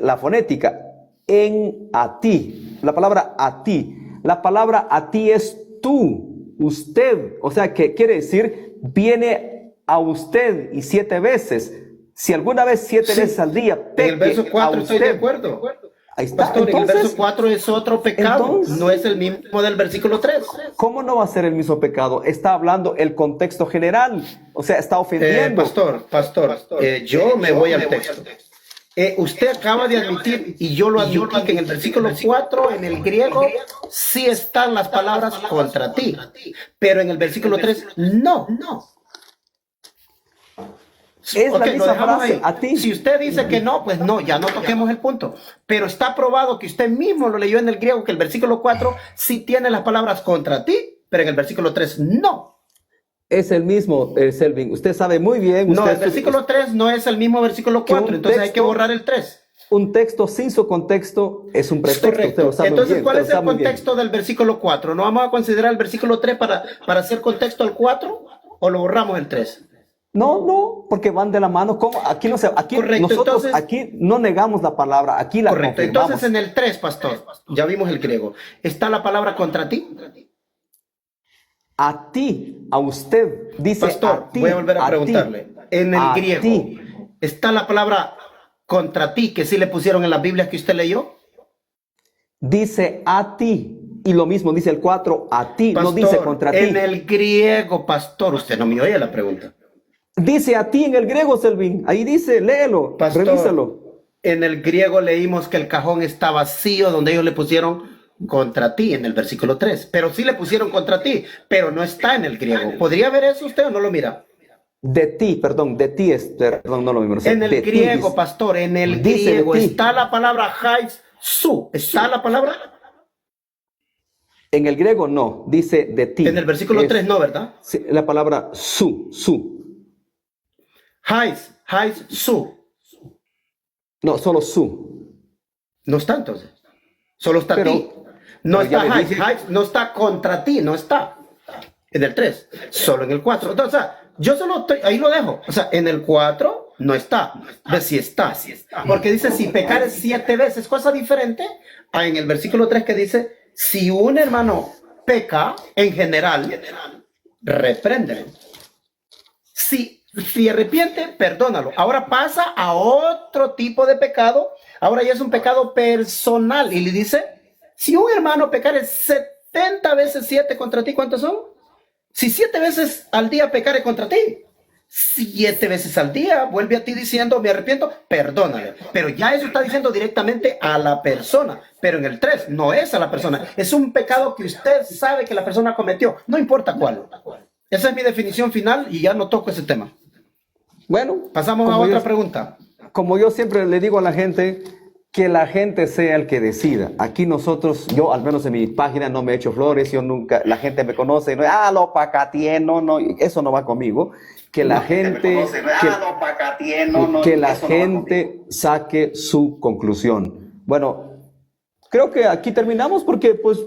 la fonética. En a ti. La palabra a ti. La palabra a ti es tú, usted. O sea, que quiere decir, viene a usted y 7 veces. Si alguna vez 7 Sí. veces al día En el verso peque a 4 estoy de usted. acuerdo. Ahí está. Pastor, en el Entonces, verso 4 es otro pecado, entonces- no es el mismo del versículo 3. ¿cómo no va a ser el mismo pecado? Está hablando el contexto general. O sea, está ofendiendo. Pastor, yo me voy al texto. Usted acaba de admitir, y yo lo admití, que en el versículo 4, en el griego, sí están las palabras contra ti, pero en el versículo 3, no. Es la Ok, lo misma dejamos frase, ahí. a ti. Si usted dice que no, pues no, ya no toquemos el punto. Pero está probado que usted mismo lo leyó en el griego, que el versículo 4 sí tiene las palabras contra ti, pero en el versículo 3 no. Es el mismo, Selvin. Usted sabe muy bien. No, usted el versículo 3 no es el mismo versículo Que un 4, entonces hay que texto- borrar el 3. Un texto sin su contexto es un pretexto. Usted Correcto. lo sabe muy Entonces, bien, ¿cuál usted es lo el sabe muy bien. contexto del versículo 4? ¿No vamos a considerar el versículo 3 para hacer contexto al 4 o lo borramos el 3? No, porque van de la mano. ¿Cómo? Aquí no se, aquí Correcto, nosotros entonces- aquí no negamos la palabra, aquí la Correcto. confirmamos. Entonces, en el 3, pastor, ya vimos el griego. ¿Está la palabra contra ti? A ti, a usted, dice Pastor, a ti. voy a volver a ti, preguntarle. En el a griego, ti. ¿está la palabra contra ti que sí le pusieron en las Biblias que usted leyó? Dice a ti. Y lo mismo dice el 4, a ti, no dice contra ti. En el griego, pastor, usted no me oye la pregunta. Dice a ti en el griego, Selvin. Ahí dice, léelo, Pastor, revísalo. en el griego leímos que el cajón está vacío, donde ellos le pusieron contra ti en el versículo 3. Pero sí le pusieron contra ti, pero no está en el griego. ¿Podría ver eso usted o no lo mira? De ti, perdón, de ti es, perdón, no lo mismo. En el de ti griego, dice. pastor, en el Dice de griego ti. está la palabra hais su. ¿Está la palabra? En el griego no, dice de ti. En el versículo Es- 3 no, ¿verdad? sí, la palabra su. Hais su. No, solo su. No está entonces. Solo está Pero- ti. No pero ya está le hais, dije- hais no está contra ti, no está. En el 3, solo en el 4. Entonces, o sea, yo solo estoy, ahí lo dejo. O sea, en el 4 no está. Ve si está. Porque dice, si pecares 7 veces, cosa diferente a en el versículo 3 que dice, si un hermano peca, en general, repréndelo. Si arrepiente, perdónalo. Ahora pasa a otro tipo de pecado. Ahora ya es un pecado personal. Y le dice, si un hermano pecare 70 veces 7 contra ti, ¿cuántos son? Si 7 veces al día pecare contra ti, 7 veces al día vuelve a ti diciendo, me arrepiento, perdónale. Pero ya eso está diciendo directamente a la persona. Pero en el 3 no es a la persona. Es un pecado que usted sabe que la persona cometió. No importa cuál. Esa es mi definición final y ya no toco ese tema. Bueno, Pasamos a como otra yo- pregunta. Como yo siempre le digo a la gente, que la gente sea el que decida. Aquí nosotros, yo al menos en mi página no me he hecho flores, yo nunca, la gente me conoce, no, lo pacatié, no, eso no va conmigo. Que la gente, que la gente saque su conclusión. Bueno, creo que aquí terminamos porque pues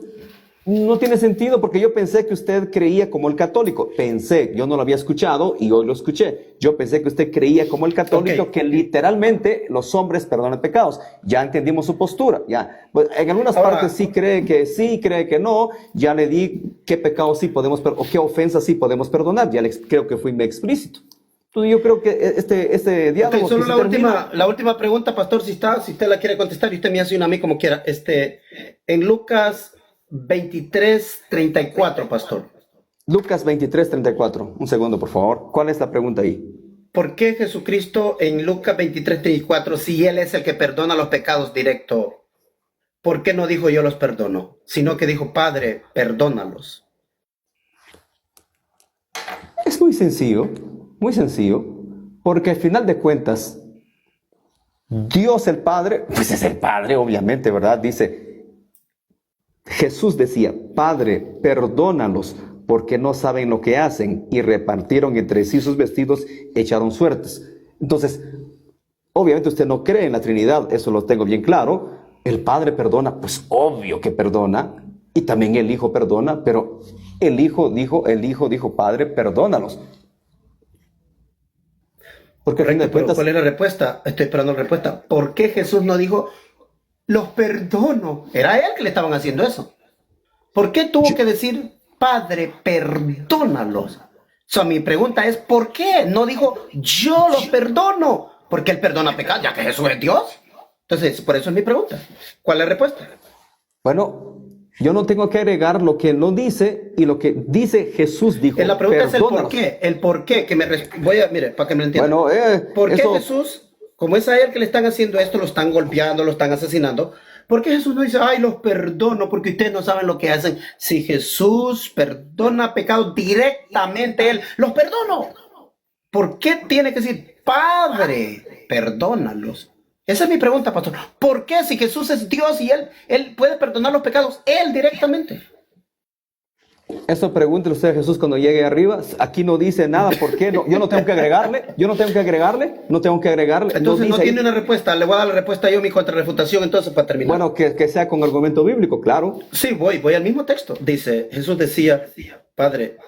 no tiene sentido, porque yo pensé que usted creía como el católico. Pensé, yo no lo había escuchado y hoy lo escuché. Yo pensé que usted creía como el católico, Ok. que literalmente los hombres perdonan pecados. Ya entendimos su postura. Ya, pues, en algunas Ahora- partes sí, cree que no. Ya le di qué pecados sí podemos o qué ofensas sí podemos perdonar. Ya creo que fui muy explícito. Entonces yo creo que este diálogo... Ok, solo que la se última, termina- la última pregunta, pastor, si usted la quiere contestar y usted me hace una a mí como quiera. En Lucas 23:34, pastor. Lucas 23:34. Un segundo, por favor. ¿Cuál es la pregunta ahí? ¿Por qué Jesucristo en Lucas 23:34, si Él es el que perdona los pecados directo, por qué no dijo yo los perdono? Sino que dijo, Padre, perdónalos. Es muy sencillo, porque al final de cuentas, Dios el Padre, pues es el Padre, obviamente, ¿verdad? Dice, Jesús decía, Padre, perdónalos, porque no saben lo que hacen, y repartieron entre sí sus vestidos, echaron suertes. Entonces, obviamente usted no cree en la Trinidad, eso lo tengo bien claro. El Padre perdona, pues obvio que perdona, y también el Hijo perdona, pero el Hijo dijo, Padre, perdónalos. Porque al fin de Correcto, pero cuentas, ¿cuál es la respuesta? Estoy esperando la respuesta. ¿Por qué Jesús no dijo, los perdono? Era Él que le estaban haciendo eso. ¿Por qué tuvo que decir, Padre, perdónalos? Mi pregunta es, ¿por qué no dijo, yo los perdono? Porque Él perdona pecados, ya que Jesús es Dios. Entonces, por eso es mi pregunta. ¿Cuál es la respuesta? bueno, yo no tengo que agregar lo que no dice y lo que dice Jesús dijo. La pregunta es el por perdónalos. qué. El por qué. Mire, para que me lo entiendan. Bueno, ¿Por qué eso, Jesús, como es a Él que le están haciendo esto, lo están golpeando, lo están asesinando? ¿Por qué Jesús no dice, ay, los perdono porque ustedes no saben lo que hacen? Si Jesús perdona pecados directamente, Él los perdono. ¿Por qué tiene que decir, Padre, perdónalos? Esa es mi pregunta, pastor. ¿Por qué si Jesús es Dios y Él puede perdonar los pecados, Él directamente? eso pregúntele usted a Jesús cuando llegue arriba. Aquí no dice nada. ¿Por qué? No, yo no tengo que agregarle. Entonces no dice tiene ahí. una respuesta. Le voy a dar la respuesta yo, mi contrarrefutación, entonces, para terminar. Bueno, que sea con argumento bíblico, claro. Sí, voy al mismo texto. Dice, Jesús decía, Padre,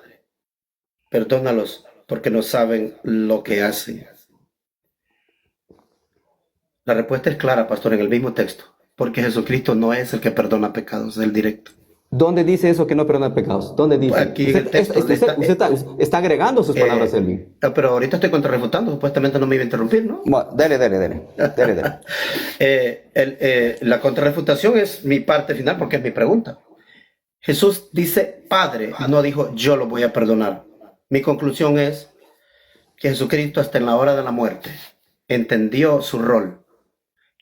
perdónalos porque no saben lo que hacen. La respuesta es clara, pastor, en el mismo texto. Porque Jesucristo no es el que perdona pecados, es el directo. ¿Dónde dice eso que no perdona pecados? ¿Dónde dice? Aquí en el texto Usted está agregando sus palabras, Elvin. Pero ahorita estoy contrarrefutando, supuestamente no me iba a interrumpir, ¿no? Bueno, dele. La contrarrefutación es mi parte final porque es mi pregunta. Jesús dice Padre, no dijo yo lo voy a perdonar. Mi conclusión es que Jesucristo hasta en la hora de la muerte entendió su rol,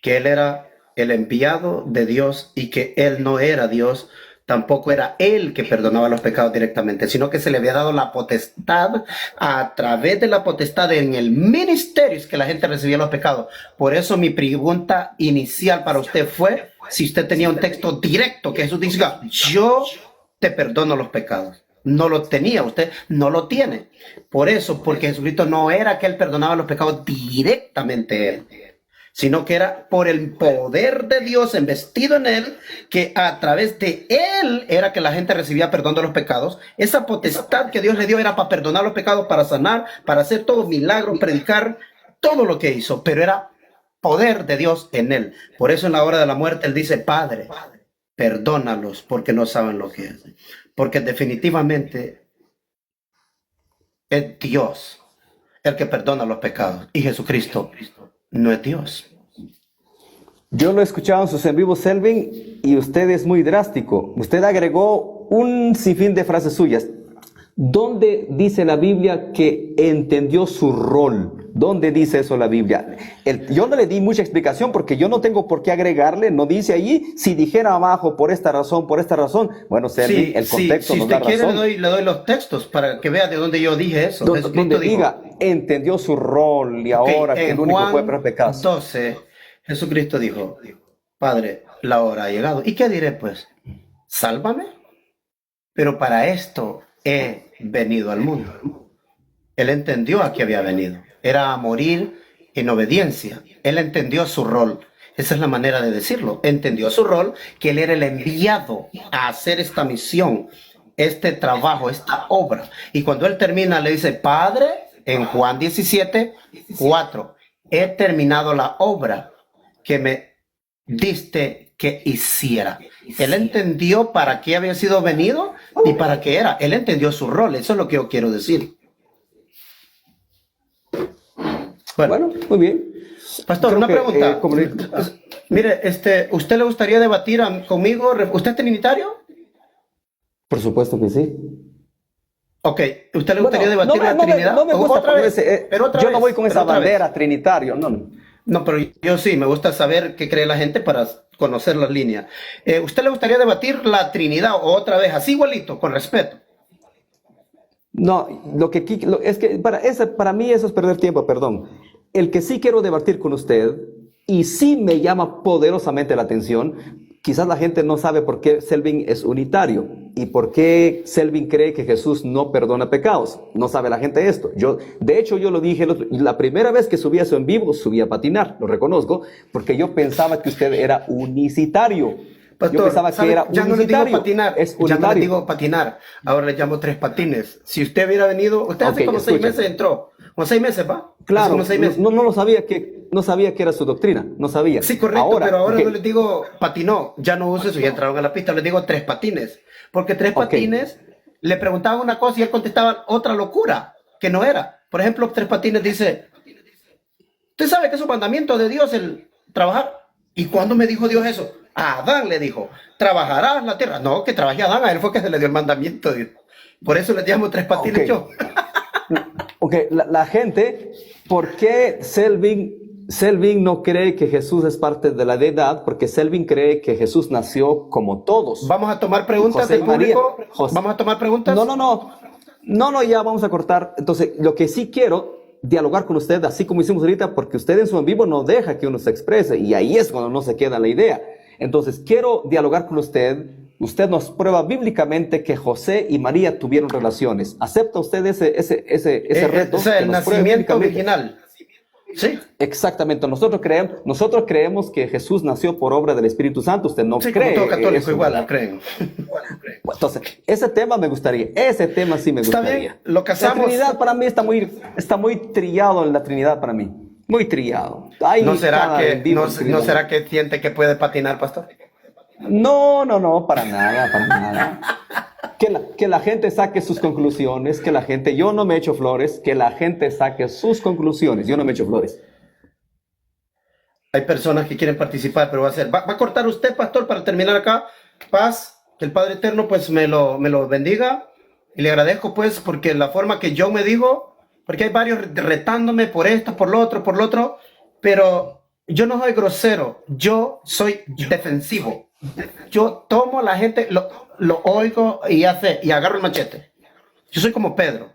que Él era el enviado de Dios y que Él no era Dios. Tampoco era Él que perdonaba los pecados directamente, sino que se le había dado la potestad. A través de la potestad en el ministerio es que la gente recibía los pecados. Por eso mi pregunta inicial para usted fue si usted tenía un texto directo que Jesús diga, yo te perdono los pecados. No lo tenía, usted no lo tiene. Por eso, porque Jesucristo no era que Él perdonaba los pecados directamente Él, sino que era por el poder de Dios investido en Él, que a través de Él era que la gente recibía perdón de los pecados. Esa potestad que Dios le dio era para perdonar los pecados, para sanar, para hacer todo milagro, predicar, todo lo que hizo, pero era poder de Dios en Él. Por eso en la hora de la muerte Él dice, Padre, perdónalos porque no saben lo que hacen. Porque definitivamente es Dios el que perdona los pecados y Jesucristo no es Dios. Yo lo he escuchado en sus en vivos, Selvin, y usted es muy drástico. Usted agregó un sinfín de frases suyas. ¿Dónde dice la Biblia que entendió su rol? ¿Dónde dice eso la Biblia? Yo no le di mucha explicación porque yo no tengo por qué agregarle. No dice allí, si dijera abajo por esta razón. Bueno, Selvin, el contexto si nos usted da quiere, razón. le doy los textos para que vea de dónde yo dije eso. Donde diga, entendió su rol y ahora que el único puede perdonar pecados. 12, Jesucristo dijo, Padre, la hora ha llegado. ¿Y qué diré pues? Sálvame. Pero para esto he venido al mundo. Él entendió a qué había venido. Era a morir en obediencia. Él entendió su rol. Esa es la manera de decirlo. Entendió su rol, que Él era el enviado a hacer esta misión, este trabajo, esta obra. Y cuando Él termina, le dice, Padre, en Juan 17:4, he terminado la obra que me diste que hiciera. Él entendió para qué había sido venido y para qué era. Él entendió su rol. Eso es lo que yo quiero decir. Bueno, muy bien. Pastor, Creo una que, pregunta. Mire, ¿usted le gustaría debatir conmigo? ¿Usted es trinitario? Por supuesto que sí. Ok, ¿usted le Bueno, gustaría debatir la Trinidad? no me gusta Otra poner vez, pero otra yo no vez, voy con pero esa otra vez. bandera trinitario, no, no. No, pero yo sí, me gusta saber qué cree la gente para conocer las líneas. ¿Usted le gustaría debatir la Trinidad otra vez, así igualito, con respeto? No, es que para mí eso es perder tiempo, perdón. El que sí quiero debatir con usted y sí me llama poderosamente la atención, quizás la gente no sabe por qué Selvin es unitario y por qué Selvin cree que Jesús no perdona pecados. No sabe la gente esto. De hecho, yo lo dije la primera vez que subí eso en vivo, subí a patinar, lo reconozco, porque yo pensaba que usted era unicitario. Yo Pastor, pensaba que ¿sabe? era Ya no les digo unicitario. patinar, Es ya no les unitario. digo patinar, ahora les llamo tres patines. Si usted hubiera venido, usted Ok, hace como seis escucha. meses entró, como 6 meses, ¿va? Hace Claro, como 6 meses. no lo sabía no sabía que era su doctrina, no sabía. Sí, correcto, pero Ahora, ahora no ok, les digo patinó, ya no uso eso, ya entraron a la pista, les digo tres patines. Porque tres ok, patines le preguntaban una cosa y él contestaba otra locura, que no era. Por ejemplo, tres patines dice, ¿usted sabe que es un mandamiento de Dios el trabajar? ¿Y cuándo me dijo Dios eso? A Adán le dijo, ¿trabajarás la tierra? No, que trabaje Adán, a él fue que se le dio el mandamiento. Por eso les llamo tres ok. patines yo. Ok, la gente, ¿por qué Selvin no cree que Jesús es parte de la deidad? Porque Selvin cree que Jesús nació como todos. Vamos a tomar Y preguntas José del y María. público. Vamos a tomar preguntas. No, ya vamos a cortar. Entonces, lo que sí quiero dialogar con usted, así como hicimos ahorita, porque usted en su en vivo no deja que uno se exprese y ahí es cuando no se queda la idea. Entonces, quiero dialogar con usted. Usted nos prueba bíblicamente que José y María tuvieron relaciones. ¿Acepta usted ese reto? O sea, que el nos pruebe nacimiento bíblicamente? virginal. Sí, Exactamente. Nosotros creemos que Jesús nació por obra del Espíritu Santo. Usted no sí, como cree todo católico eso, igual, ¿verdad? creen. Entonces, ese tema me gustaría. Ese tema sí me Está gustaría. bien, lo La casamos. Trinidad para mí está muy trillado en la Trinidad para mí. Muy trillado. Hay ¿No será cada que, bendito no, Trinidad. no será que siente que puede patinar, pastor? No, para nada, para nada. Que la gente saque sus conclusiones, yo no me echo flores, que la gente saque sus conclusiones, yo no me echo flores. Hay personas que quieren participar, pero va a cortar usted, pastor, para terminar acá. Paz, que el Padre Eterno pues me lo bendiga. Y le agradezco pues porque la forma que yo me digo, porque hay varios retándome por esto, por lo otro, pero yo no soy grosero, yo soy defensivo. Yo tomo a la gente, lo oigo y agarro el machete. Yo soy como Pedro,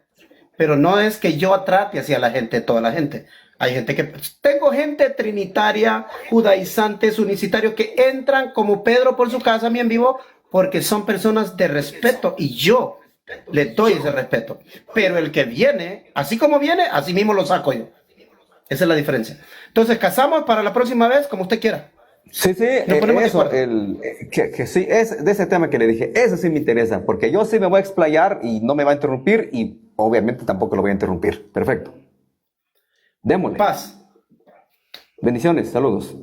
pero no es que yo trate hacia la gente, toda la gente. Hay gente que, tengo gente trinitaria, judaizantes, unicitarios que entran como Pedro por su casa, a mí en vivo, porque son personas de respeto y yo le doy ese respeto. Pero el que viene, así como viene, así mismo lo saco yo. Esa es la diferencia. Entonces, casamos para la próxima vez, como usted quiera. Sí, Nos ponemos de eso, acuerdo. que sí, es de ese tema que le dije, eso sí me interesa, porque yo sí me voy a explayar y no me va a interrumpir y obviamente tampoco lo voy a interrumpir. Perfecto. Démosle. Paz. Bendiciones, saludos.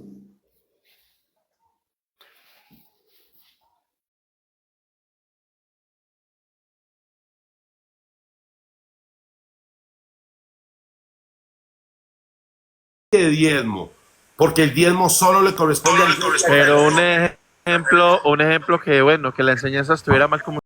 De diezmo, porque el diezmo solo le corresponde al Dios. Pero un ejemplo que, bueno, que la enseñanza estuviera mal como